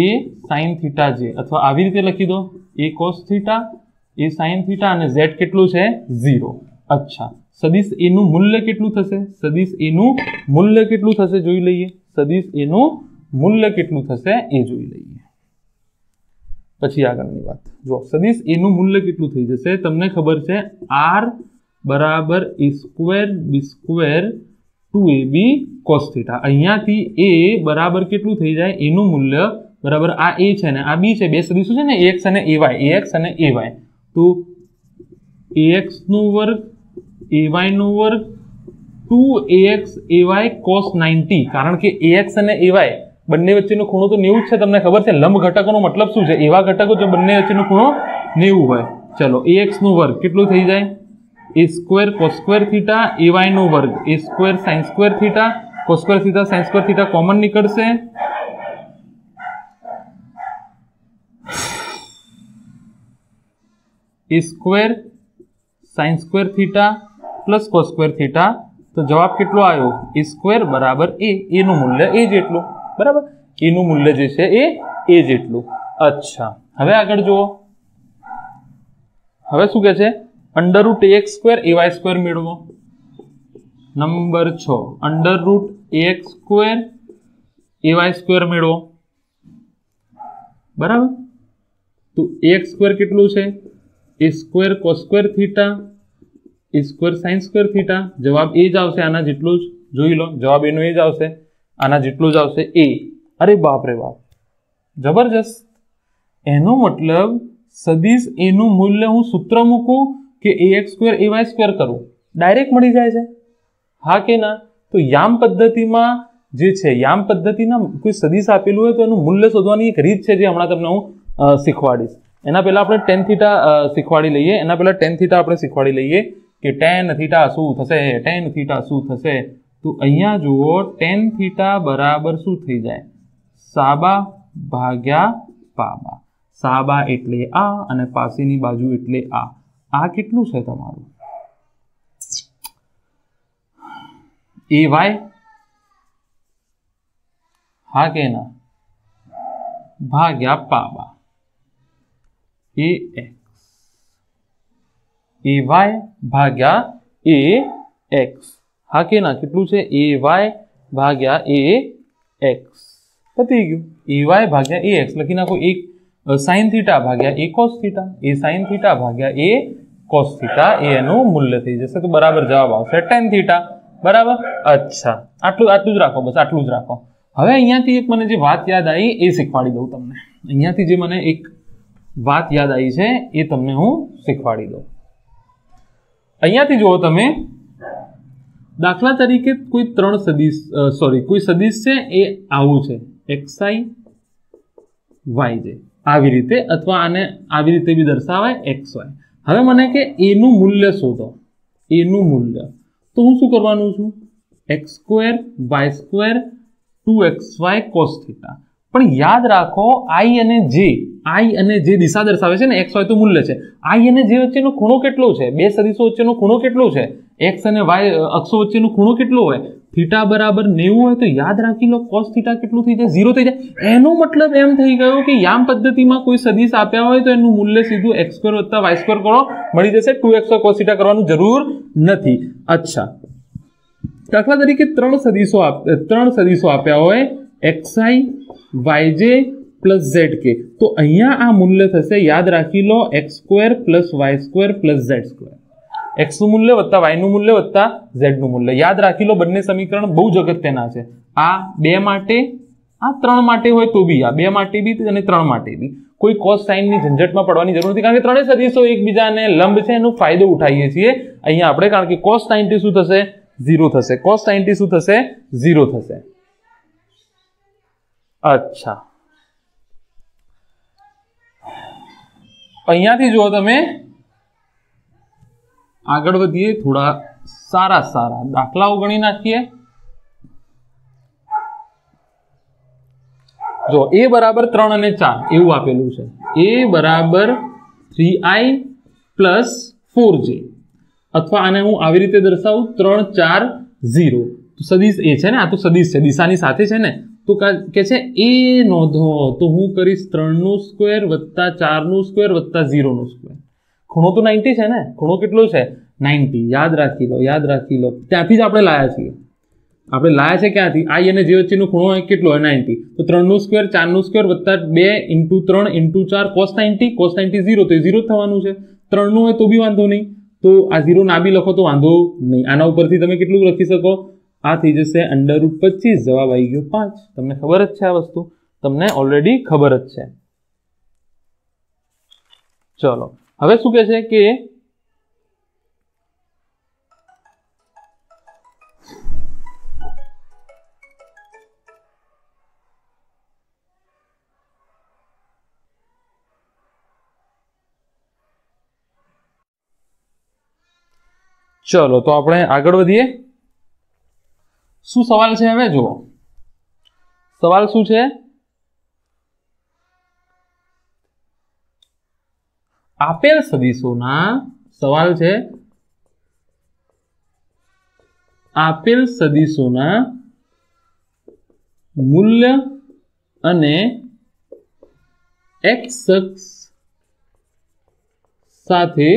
a sin θ j અથવા આવી રીતે લખી દો a cos θ a sin θ અને z કેટલું છે 0। अच्छा સદિશ a નું મૂલ્ય કેટલું થશે સદિશ a નું મૂલ્ય કેટલું થશે જોઈ લઈએ। સદિશ a નું મૂલ્ય કેટલું થશે એ જોઈ લઈએ। પછી આગળની વાત જો સદિશ a નું મૂલ્ય કેટલું થઈ જશે તમને ખબર છે r બરાબર a² b² 2ab cos θ। અહીંયાથી a બરાબર કેટલું થઈ જાય a નું મૂલ્ય બરાબર આ a છે ને આ b છે બે સદિશો છે ને ax અને ay તો ax નો વર્ગ ay નો વર્ગ 2ax ay cos 90 કારણ કે ax અને ay બંને વચ્ચેનો ખૂણો તો 90 જ છે તમને ખબર છે। લંબ ઘટકોનો મતલબ શું છે એવા ઘટકો જો બંને વચ્ચેનો ખૂણો 90 હોય। ચલો ax નો વર્ગ કેટલું થઈ જાય a² cos² θ ay નો વર્ગ a² sin² θ cos² θ sin² θ common નીકળશે a² sin² θ પ્લસ cos² θ તો જવાબ કેટલો આવ્યો a² બરાબર a નું મૂલ્ય a જેટલું બરાબર a નું મૂલ્ય જે છે એ a જેટલું। अच्छा હવે આગળ જુઓ હવે શું કહે છે √ax² ay² મેળવો। નંબર 6 √ax² ay² મેળવો બરાબર। તો ax² કેટલું છે a² cos² θ a² sin² θ જવાબ એ જ આવશે આના જેટલું જ જોઈ લો જવાબ એનો એ જ આવશે આના જેટલું જ આવશે a। અરે બાપ રે બાપ જબરજસ્ત એનો મતલબ સદિશ a નું મૂલ્ય હું સૂત્ર મૂકું કે ax² ay² કરું ડાયરેક્ટ મળી જાય છે હા કે ના। તો યામ પદ્ધતિમાં જે છે યામ પદ્ધતિના કોઈ સદિશ આપેલું હોય તો એનું મૂલ્ય શોધવાની એક રીત છે જે હમણાં તમને હું શીખવાડીશ। એના પહેલા આપણે tan θ શીખવાડી લઈએ એના પહેલા tan θ આપણે શીખવાડી લઈએ કે tan θ શું થશે tan θ શું થશે। તો અહીંયા જુઓ tan θ બરાબર શું થઈ જાય સાબા ભાગ્યા પાબા। સાબા એટલે આ અને પાસેની બાજુ એટલે આ કેટલું છે તમારું ए वाय, हाँ के ना, भाग्या पाबा ए एक्स, ए वाय भाग्या ए एक्स, हाँ के ना કેટલું છે ए वाय ભાગ્યા ए एक्स પતી ગયું। ए वाय ભાગ્યા ए एक्स લખી નાખો, એક sin थीटा ભાગ્યા ए cos थीटा, ए sin थीटा ભાગ્યા ए cos थीटा એ એનું મૂલ્ય થઈ જશે, તો બરાબર જવાબ આવશે tan थीटा। બરાબર, અચ્છા આટલું જ રાખો, બસ આટલું જ રાખો। હવે અહીંયાથી એક મને જે વાત યાદ આવી એ શીખવાડી દઉં તમને, અહીંયાથી જે મને એક વાત યાદ આવી છે એ તમને હું શીખવાડી દઉં। અહીંયાથી જુઓ તમે, દાખલા તરીકે કોઈ કોઈ સદિશ છે એ આવું છે xi yj આવી રીતે, અથવા આને આવી રીતે બી દર્શાવાય xy। હવે મને કે a નું મૂલ્ય શોધો, a નું મૂલ્ય, તો હું શું કરવાનું છું, x² y² 2xy cos θ। પણ યાદ રાખો i અને j દિશા દર્શાવે છે ને, x હોય તો મૂલ્ય છે, i અને j વચ્ચેનો ખૂણો કેટલો છે, બે સદિશો વચ્ચેનો ખૂણો કેટલો છે, x અને y અક્ષો વચ્ચેનો ખૂણો કેટલો હોય, થીટા બરાબર 90 હોય તો યાદ રાખી લો cos θ કેટલું થઈ જાય, 0 થઈ જાય। એનો મતલબ એમ થઈ ગયો કે યામ પદ્ધતિમાં કોઈ સદિશ આપ્યા હોય તો એનું મૂલ્ય સીધું x² + y² કરો મળી જશે, 2xy cos θ કરવાનું જરૂર નથી। અચ્છા, દાખલા તરીકે ત્રણ સદિશો આપ્યા હોય xi yj plus zk, તો અહીંયા આ મૂલ્ય થશે, યાદ રાખી લો, x² + y² + z², x નું મૂલ્ય વત્તા y નું મૂલ્ય વત્તા z નું મૂલ્ય। યાદ રાખી લો, બંને સમીકરણ બહુ જ અગત્યના છે, આ 2 માટે, આ 3 માટે હોય તો બી, આ 2 માટે બી અને 3 માટે બી કોઈ cos sin ની ઝંઝટમાં પડવાની જરૂર નથી, કારણ કે ત્રણેય સદિશો એકબીજાને લંબ છે, એનો ફાયદો ઉઠાવીએ છીએ અહીંયા આપણે, કારણ કે cos 90 શું થશે, 0 થશે, cos 90 શું થશે, 0 થશે। અચ્છા, અહીંયાથી જુઓ તમે, આગળ વધીએ, થોડા સારા દાખલાઓ ગણી નાખીએ। જો a બરાબર 3 અને 4 એવું આપેલું છે, a બરાબર 3i + 4j, અથવા આને હું આવી રીતે દર્શાવું 3 4 0, તો સદિશ a છે ને, આ તો સદિશ છે, દિશાની સાથે છે ને, તો કે છે a નોંધો, તો હું કરીશ 3² + 4² + 0², ખૂણો તો 90 છે ને, ખૂણો કેટલો છે 90, યાદ રાખી લો, ત્યાંથી જ આપણે લાયા છીએ, ક્યાંથી, i અને j વચ્ચેનો ખૂણો કેટલો હોય 90, તો 3² 4² + 2 × 3 × 4 cos 90 0, તો 0 થવાનું છે, 3 નું હોય તો બી વાંધો નહીં, તો આ 0 ના બી લખો તો વાંધો નહીં। આના ઉપરથી તમે કેટલું લખી શકો, આ થઈ જશે √25, જવાબ આવી ગયો 5। તમને ખબર જ છે, આ વસ્તુ તમને ઓલરેડી ખબર જ છે। ચલો, હવે શું કહે છે કે ચલો, તો આપણે આગળ વધીએ। શું સવાલ છે, હવે જુઓ સવાલ શું છે, આપેલ સદિશોના, સવાલ છે આપેલ સદિશોના મૂલ્ય અને x અક્ષ સાથે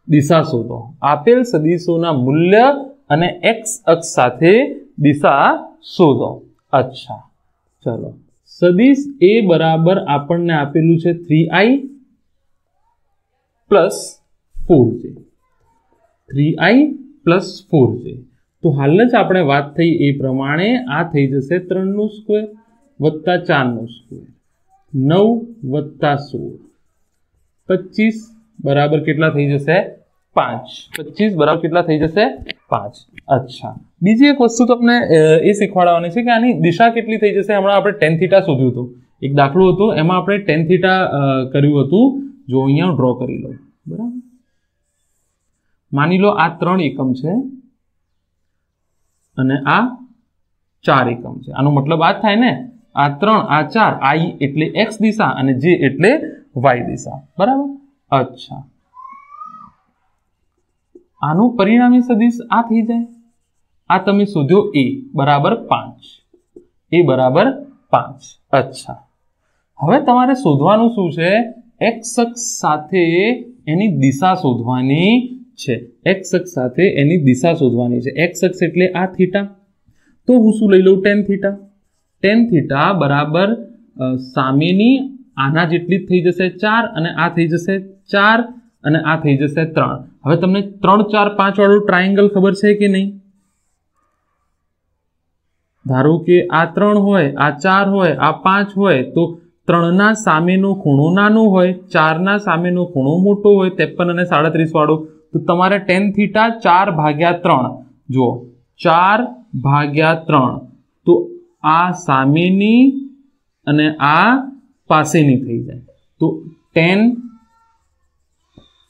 દિશા શોધો। આપેલ સદિશોના મૂલ્ય અને x અક્ષ સાથે દિશા શોધો। અચ્છા, ચલો, સદિશ a બરાબર આપણને આપેલું છે 3i + 4j, 3i + 4j, તો હાલ જ આપણે વાત થઈ એ પ્રમાણે આ થઈ જશે 3² + 4² 9 + 16 25 બરાબર કેટલા થઈ જશે 5, 25 બરાબર કેટલા થઈ જશે 5। અચ્છા, બીજી એક વસ્તુ તમને એ શીખવાડવાની છે કે આની દિશા કેટલી થઈ જશે। હમણાં આપણે tan θ શોધ્યું હતું, એક દાખલો હતો, એમાં આપણે tan θ કર્યું હતું, જો અહીંયા ડ્રો કરી લો, બરાબર, માની લો આ 3 એકમ છે અને આ 4 એકમ છે, આનો મતલબ આ થાય ને, આ 3 આ 4, i એટલે x દિશા અને j એટલે y દિશા, બરાબર। અચ્છા, આનું પરિણામી સદિશ આ થઈ જાય, आ तमे शोध्यो ए बराबर 5, ए बराबर 5। अच्छा, हवे तमारे शोधवानुं शुं छे? एक्स अक्ष साथे एनी दिशा शोधवानी छे। एक्स अक्ष साथे एनी दिशा शोधवानी छे। एक्स अक्ष एटले आ थीटा, तो हूँ शुं लई लऊं? Tan theta. टेन थीटा बराबर सामेनी आना जेटली थई जशे 4 અને આ થઈ જશે 4 અને આ થઈ જશે 3। હવે તમને 3 4 5 વાળું ટ્રાયેંગલ ખબર છે કે નહીં? ધારો કે આ 3 હોય, આ 4 હોય, આ 5 હોય, તો 3 ના સામેનો ખૂણો નાનો હોય, 4 ના સામેનો ખૂણો મોટો હોય, 53 અને 37 વાળો, તો તમારે tan θ 4/3 જો 4/3, તો આ સામેની અને આ पासेनी थी जाए, तो tan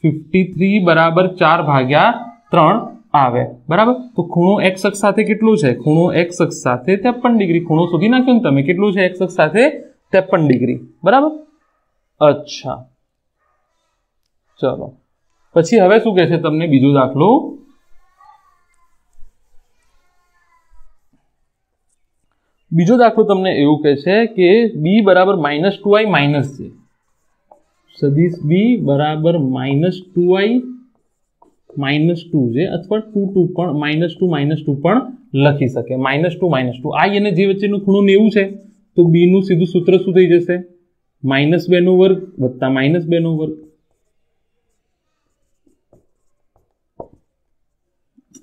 53 बराबर 4/3 आवे। बराबर, तो खूणो एक्स अक्ष साथे केटलो छे? खूणो एक्स अक्ष साथे 53 डिग्री। खूणो शोधी नाख्यो ने तमे, केटलो छे एक्स अक्ष साथे? 53 डिग्री। बराबर। अच्छा, चलो पछी हवे शुं कहे छे तमने बीजो दाखलो? बीजो दाखलो तमने एवुं कहे छे के b बराबर -2i - j। सदिश b बराबर -2i -2j अथवा 2 पण -2 पण लखी सके। -2 i અને j वच्चेनो खूणो 90 छे, तो b નું સીધું સૂત્ર શું થઈ જશે? -2 નો વર્ગ વત્તા -2 નો વર્ગ।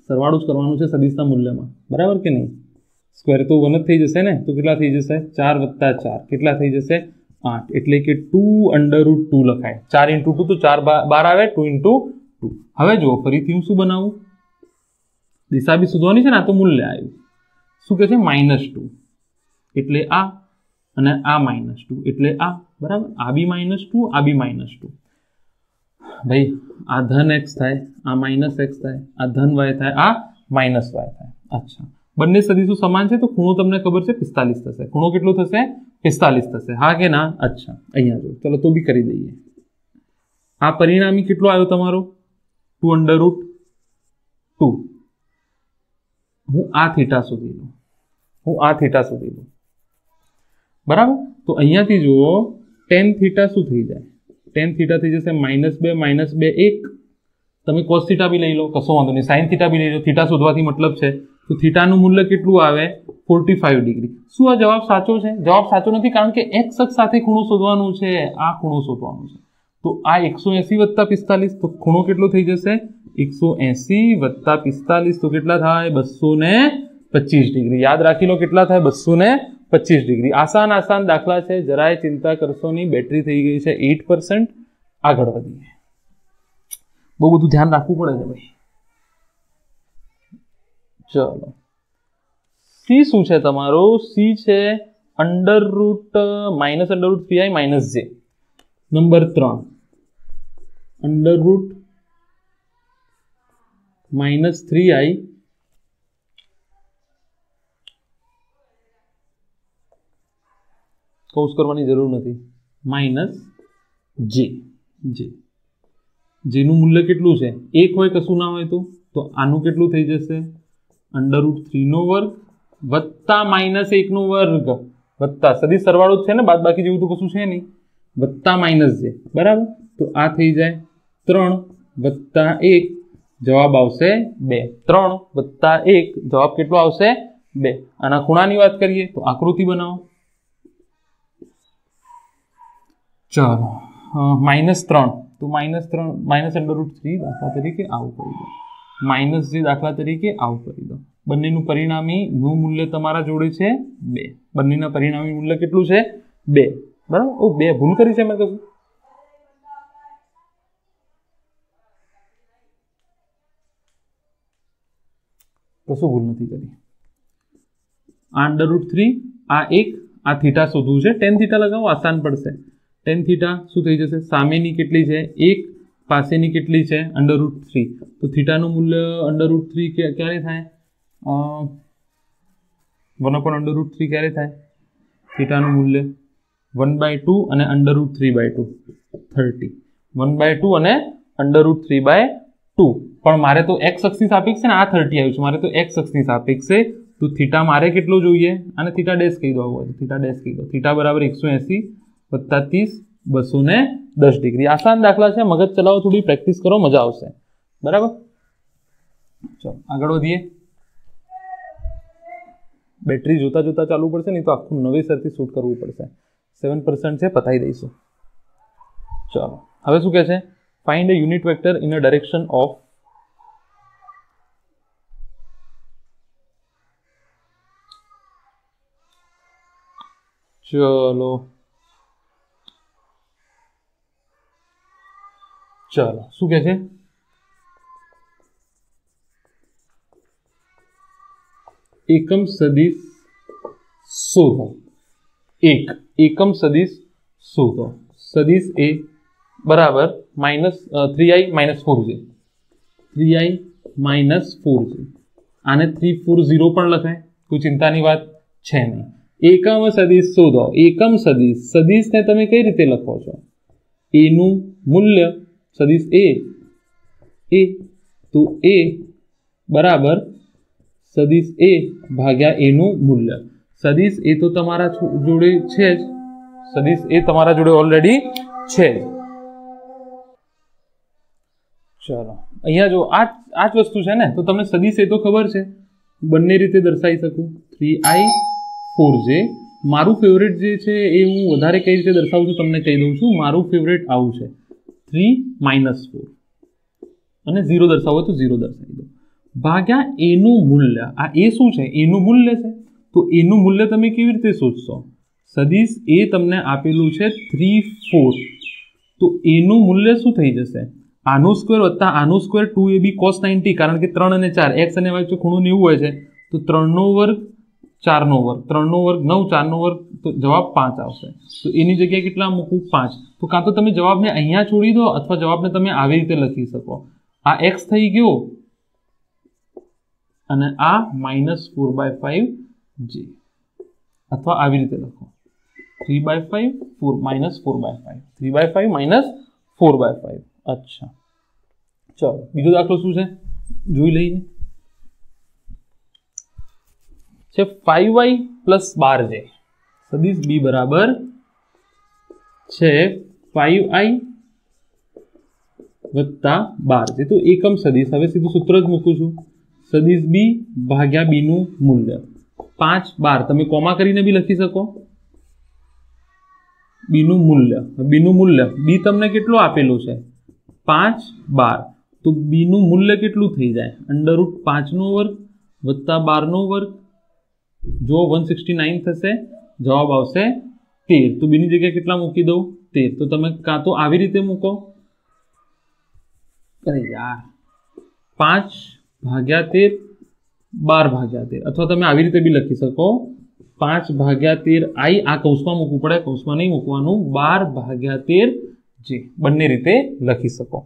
સરવાળો જ કરવાનું છે સદિશના મૂલ્યમાં, બરાબર કે નહીં? स्क्वेर तो 1 थी जैसे ने, तो कितना थी जैसे 4 + 4 कितना थी जैसे 8, एटले के 2√2 लखाय। 4 × 2 तो 4 12 आवे, 2 × 2। हवे जो फरीथी हूँ शुं बनावुं? दिशा बी शोधवानी छे ने, आ तो मूल्य आव्युं। शुं कहे छे? -2 एटले आ अने आ -2 एटले आ। बराबर, आ बी -2 आ बी -2। भाई आ धन x थाय, आ -x थाय, आ धन y थाय, आ -y थाय। अच्छा, बंने सदिशो समान छे, तो खूणो तमने खबर छे 45 थशे। खूणो केटलो थशे? 45 थशे। हाँ के ना? अच्छा, अहींया जो चलो तो भी करी दईए। आ परिणामी केटलो आव्यो तमारो? 2√2। हूँ आ थीटा शोधी लूं, बराबर। तो अहींयाथी जुओ tan θ शुं थई जाय? tan θ थई जशे -2 -2 1। तमे cos θ भी लई लो, कशो वांधो नहीं। sin θ भी लई लो, थीटा शोधवाथी मतलब छे। तो थीटाનું મૂલ્ય કેટલું આવે? 45 ડિગ્રી। શું આ જવાબ સાચો છે? જવાબ સાચો નથી, કારણ કે x અક્ષ સાથે ખૂણો શોધવાનું છે, આ ખૂણો શોધવાનો છે। તો આ 180 + 45, તો ખૂણો કેટલો થઈ જશે? 180 + 45, તો કેટલા થાય? 225 ડિગ્રી। યાદ રાખી લો, કેટલા થાય? 225 ડિગ્રી। આસાન દાખલા છે, જરાય ચિંતા કરશો નહીં। બેટરી થઈ ગઈ છે 8%। આગળ વધીએ। બહુ બધું ધ્યાન રાખવું પડે છે ભાઈ। चलो, सी शू है तमारो? सी है √-√3i - j। नंबर 3 √-3i कौंस करवानी जरूर नहीं, -j। जेનું મૂલ્ય કેટલું છે? 1 હોય, કશું ના હોય, તો આનું કેટલું થઈ જશે? √3 નો વર્ગ વત્તા -1 નો વર્ગ વત્તા સદી સરવાળો છે ને, બાદ બાકી જેવું તો કશું છે નહીં, વત્તા -j। બરાબર, તો આ થઈ જાય 3 + 1, જવાબ આવશે 2। 3 + 1 જવાબ કેટલો આવશે? 2। આના ખૂણાની વાત કરીએ તો આકૃતિ બનાવો। ચાલો, -3, તો -√3 દાખલા તરીકે આવું કરી દો, -j દાખલા તરીકે આવું કરી દો। બંનેનું પરિણામી નું મૂલ્ય તમારા જોડે છે 2। બંનેના પરિણામી મૂલ્ય કેટલું છે? 2। બરાબર। ઓ 2 ભૂલ કરી છે મેં કશું? કશું ભૂલ નથી કરી। આ √3, આ 1, આ થીટા શોધવું છે। tan θ લગાવો, આસાન પડશે। tan θ શું થઈ જશે? સામેની કેટલી છે? 1, પાસેની કેટલી છે? √3। તો થીટાનું મૂલ્ય √3 ક્યારે થાય? 1/√3 ક્યારે થાય? થીટાનું મૂલ્ય 1/2 અને √3/2 30। 1/2 અને √3/2 2 પણ મારે તો x અક્ષની સાપેક્ષે ને આ 30 આવ્યું છે, મારે તો x અક્ષની સાપેક્ષે, તો થીટા મારે કેટલો જોઈએ, અને થીટા ડેશ કહી દો, થીટા ડેશ કહી દો, થીટા બરાબર 180 વત્તા 30 210 ડિગ્રી. આસાન દાખલા છે, મગજ ચલાવો, થોડી પ્રેક્ટિસ કરો, મજા આવશે. બરાબર, ચલો આગળ વધીએ. બેટરી જોતા જોતા ચાલુ પડશે, નહીં તો આખું નવેસરથી શૂટ કરવું પડશે. 7% છે, પતાવી દઈશું. ચલો હવે શું કહે છે? Find a unit vector in a direction of, ચલો શું કહે છે? એકમ સદિશ શોધો. એકમ સદિશ શોધો. સદિશ એ બરાબર -3i - 4j, 3i - 4j. આને 340 પણ લખાય, કોઈ ચિંતાની વાત છે નહીં. એકમ સદિશ શોધો. એકમ સદિશને તમે કઈ રીતે લખો છો? એનું મૂલ્ય, સદિશ એ તો એ બરાબર સદિશ એ ભાગ્યા એનું મૂલ્ય. સદિશ એ તો તમારા જોડે છે જ, સદિશ એ તમારા જોડે ઓલરેડી છે જ. ચલો અહીંયા જો આ જ વસ્તુ છે ને, તો તમને સદિશ એ તો ખબર છે, બંને રીતે દર્શાવી શકું. 3i 4j. મારું ફેવરેટ જે છે એ હું વધારે કઈ રીતે દર્શાવું છું તમને કહી દઉં છું. મારું ફેવરેટ આવું છે, 3 - 4, અને 0 દર્શાવો તો 0 દર્શાવી દો, ભાગ્યા એનું મૂલ્ય. આ એ શું છે? એનું મૂલ્ય છે. તો એનું મૂલ્ય તમે કેવી રીતે શોધશો? સદિશ એ તમને આપેલું છે 3 4, તો એનું મૂલ્ય શું થઈ જશે? આનું સ્ક્વેર વત્તા આનું સ્ક્વેર, 2ab cos 90, કારણ કે 3 અને 4 x અને y વચ્ચે ખૂણો 90 હોય છે, તો 3નો વર્ગ 4નો વર્ગ, 3નો વર્ગ 9, 4નો વર્ગ, તો જવાબ 5 આવશે. તો એની જગ્યાએ કેટલા મૂકું? 5. તો કાં તો તમે જવાબને અહીંયા છોડી દો, અથવા જવાબને તમે આવી રીતે લખી શકો. આ x થઈ ગયો, અને આ -4/5j, અથવા આવી રીતે લખો 3/5 -4/5, 3/5 -4/5. અચ્છા, ચલો બીજો દાખલો શું છે જોઈ લઈએ. છે 5y + 12j. સદિશ b બરાબર છે 5i + 12j. તો એકમ સદિશ, હવે સીધું સૂત્ર જ મૂકું છું, સદિશ b ભાગ્યા b નું મૂલ્ય 5 12, તમે કોમા કરીને બી લખી શકો. b નું મૂલ્ય b તમને કેટલું આપેલું છે? 5 12. તો b નું મૂલ્ય કેટલું થઈ જાય? √5નો વર્ગ વત્તા 12નો વર્ગ, જો 169 થશે, જવાબ આવશે 13. તો b ની જગ્યાએ કેટલા મૂકી દઉં? 13. તો તમે કાં તો આવી રીતે મૂકો, અરે યાર 5/13 12/13, અથવા તમે આવી રીતે બી લખી શકો 5/13i, આ કૌંસમાં મૂકવું પડે, કૌંસમાં નહીં મૂકવાનું, 12/13j. બંને રીતે લખી શકો,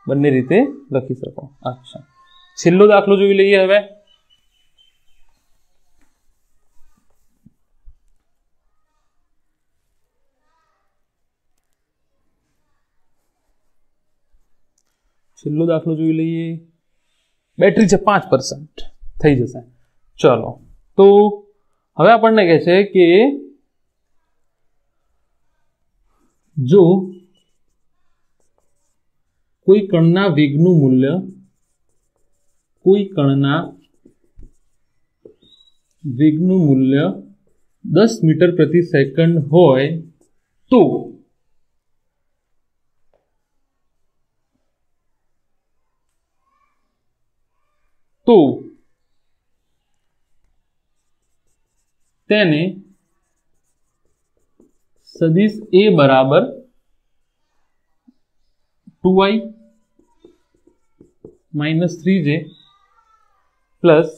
બંને રીતે લખી શકો. અચ્છા, છેલ્લો દાખલો જોઈ લઈએ હવે. છેલ્લો દાખલો જોઈ લઈએ. બેટરી છે 5%, થઈ જશે. ચલો, તો હવે આપણને કહે છે કે જો કોઈ કણના વેગનું મૂલ્ય, કોઈ કણના વેગનું મૂલ્ય 10 મીટર પ્રતિ સેકન્ડ હોય તો તેને સદિશ a બરાબર 2i - 3j પ્લસ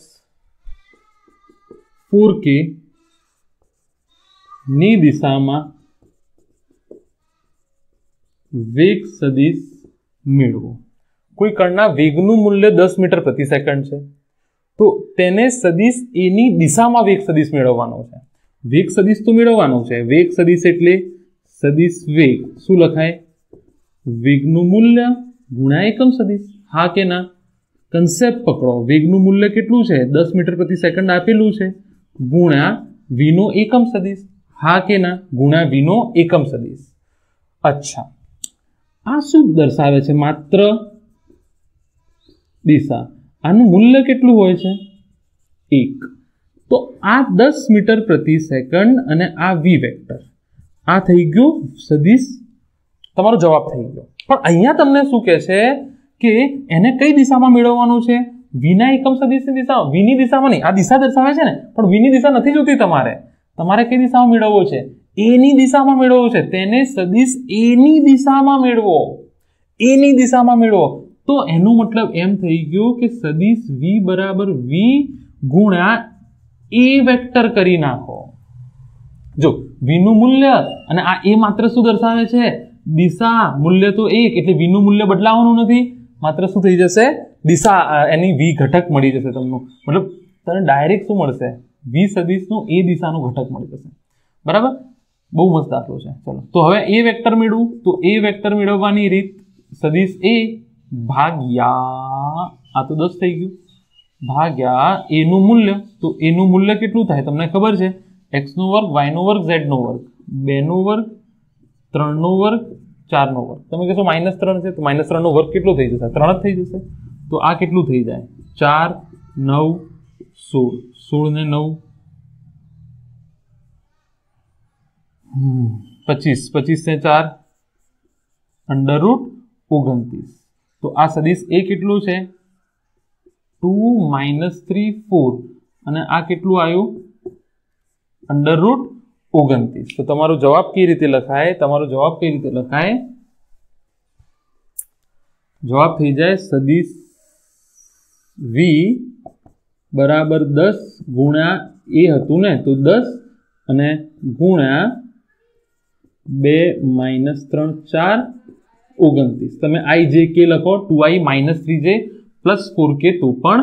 4k ની દિશામાં વેગ સદિશ મેળવો. કોઈ કણના વેગનું મૂલ્ય 10 મીટર પ્રતિ સેકન્ડ છે, તો તેને સદિશ a ની દિશામાં વેગ સદિશ મેળવવાનો છે. વેગ સદિશ તો મેળવવાનો છે. વેગ સદિશ એટલે સદિશ વેગ શું લખાય? વેગનું મૂલ્ય ગુણ્યા એકમ સદિશ. હા કે ના? કન્સેપ્ટ પકડો, વેગનું મૂલ્ય કેટલું છે? 10 મીટર પ્રતિ સેકન્ડ આપેલું છે, ગુણ્યા v નો એકમ સદિશ, હા કે ના? ગુણ્યા v નો એકમ સદિશ. અચ્છા, આ શું દર્શાવે છે? માત્ર દિશા. આનું મૂલ્ય કેટલું હોય છે? 1. તો આ 10 મીટર પ્રતિ સેકન્ડ અને આ v વેક્ટર, આ થઈ ગયો સદિશ, તમારો જવાબ થઈ ગયો. પણ અહીંયા તમને શું કહે છે કે એને કઈ દિશામાં મેળવવાનું છે? v ના એકમ સદિશની દિશામાં, v ની દિશામાં નહીં. આ દિશા દર્શાવે છે ને, પણ v ની દિશા નથી જોતી તમારે. તમારે કઈ દિશામાં મેળવવો છે? a ની દિશામાં મેળવવો છે. તેને સદિશ a ની દિશામાં મેળવો, a ની દિશામાં મેળવો. તો એનો મતલબ એમ થઈ ગયો કે સદિશ v બરાબર v ગુણ્યા a વેક્ટર કરી નાખો. જો v નું મૂલ્ય અને આ a માત્ર શું દર્શાવે છે? દિશા. મૂલ્ય તો 1, એટલે v નું મૂલ્ય બદલાવાનું નથી, માત્ર શું થઈ જશે? દિશા, એની v ઘટક મળી જશે તમને. મતલબ તને ડાયરેક્ટ શું મળશે? v સદિશનો a દિશાનો ઘટક મળી જશે. બરાબર? બહુ મસ્ત દાખલો છે. ચલો, તો હવે a વેક્ટર મેળવું. તો a વેક્ટર મેળવવાની રીત સદિશ a ભાગ્યા, આ તો 10 થઈ ગયું, ભાગ્યા a નું મૂલ્ય. તો a નું મૂલ્ય કેટલું થાય? તમને ખબર છે, x નો વર્ગ, y નો વર્ગ, z નો વર્ગ, 2 નો વર્ગ, 3 નો વર્ગ, 4 નો વર્ગ. તમે કહેશો -3 છે, તો -3 નો વર્ગ કેટલો થઈ જશે? 3 જ થઈ જશે. તો આ કેટલું થઈ જાય? 4, 9, 16, 16 ને 9, 25, 25 ને 4, √29. તો આ સદિશ a કેટલું છે? 2 - 3 4, અને આ કેટલું આવ્યું? √29. તો તમારો જવાબ કઈ રીતે લખાય? તમારો જવાબ કઈ રીતે લખાય? જવાબ થઈ જાય સદિશ v બરાબર 10 ગુણ્યા a હતું ને, તો 10 અને ગુણ્યા 2 - 3 4 29. તમે i j k લખો, 2i - 3j + 4k તો પણ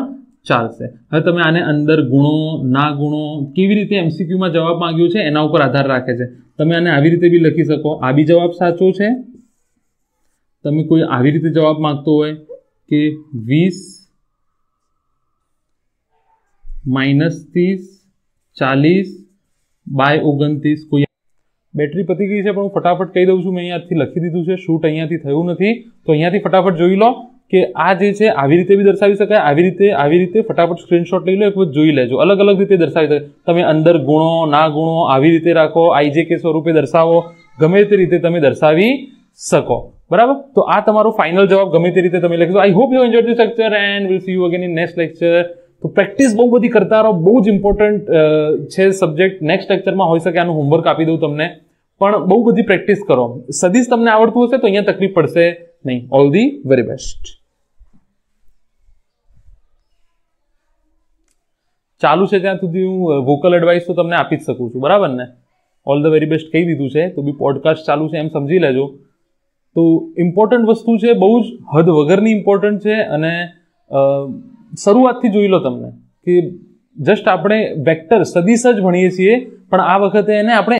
ચાલશે. હવે તમે આને અંદર ગુણો, ના ગુણો, કેવી રીતે MCQ માં જવાબ માંગ્યો છે એના ઉપર આધાર રાખે છે. તમે આને આવી રીતે બી લખી શકો, આ બી જવાબ સાચો છે. તમે કોઈ આવી રીતે જવાબ માંગતો હોય કે 20 - 30 40 / 29. કોઈ બેટરી પતી ગઈ છે, પણ હું ફટાફટ કહી દઉં છું. મેં અહીંયાથી લખી દીધું છે, શૂટ અહીંયાથી થયું નથી, તો અહીંયાથી ફટાફટ જોઈ લો કે આ જે છે આવી રીતે બી દર્શાવી શકાય, આવી રીતે ફટાફટ સ્ક્રીનશોટ લઈ લો, એક વખત જોઈ લેજો. અલગ અલગ રીતે દર્શાવી શકાય. તમે અંદર ગુણો, ના ગુણો, આવી રીતે રાખો, IJK સ્વરૂપે દર્શાવો, ગમે તે રીતે તમે દર્શાવી શકો. બરાબર? તો આ તમારો ફાઇનલ જવાબ ગમે તે રીતે તમે લખી દો. I hope you enjoyed this lecture and will see you again in next lecture. તો પ્રેક્ટિસ બહુ બધી કરતા રહો, બહુ જ ઇમ્પોર્ટન્ટ છે સબ્જેક્ટ. નેક્સ્ટ લેક્ચરમાં હોઈ શકે આનું હોમવર્ક આપી દઉં તમને, પણ બહુ બધી પ્રેક્ટિસ કરો. સદિશ તમને આવડતું હશે તો અહીંયા તકલીફ પડશે નહીં. All the very best. ચાલુ છે ત્યાં સુધી હું વોકલ એડવાઇસ તો તમને આપી જ શકું છું. બરાબર ને? ઓલ ધ વેરી બેસ્ટ કહી દીધું છે, તો બી પોડકાસ્ટ ચાલુ છે એમ સમજી લેજો. તો ઇમ્પોર્ટન્ટ વસ્તુ છે, બહુ જ હદ વગરની ઇમ્પોર્ટન્ટ છે. અને શરૂઆતથી જોઈ લો તમને કે જસ્ટ આપણે વેક્ટર સદિશ જ ભણીએ છીએ, પણ આ વખતે એને આપણે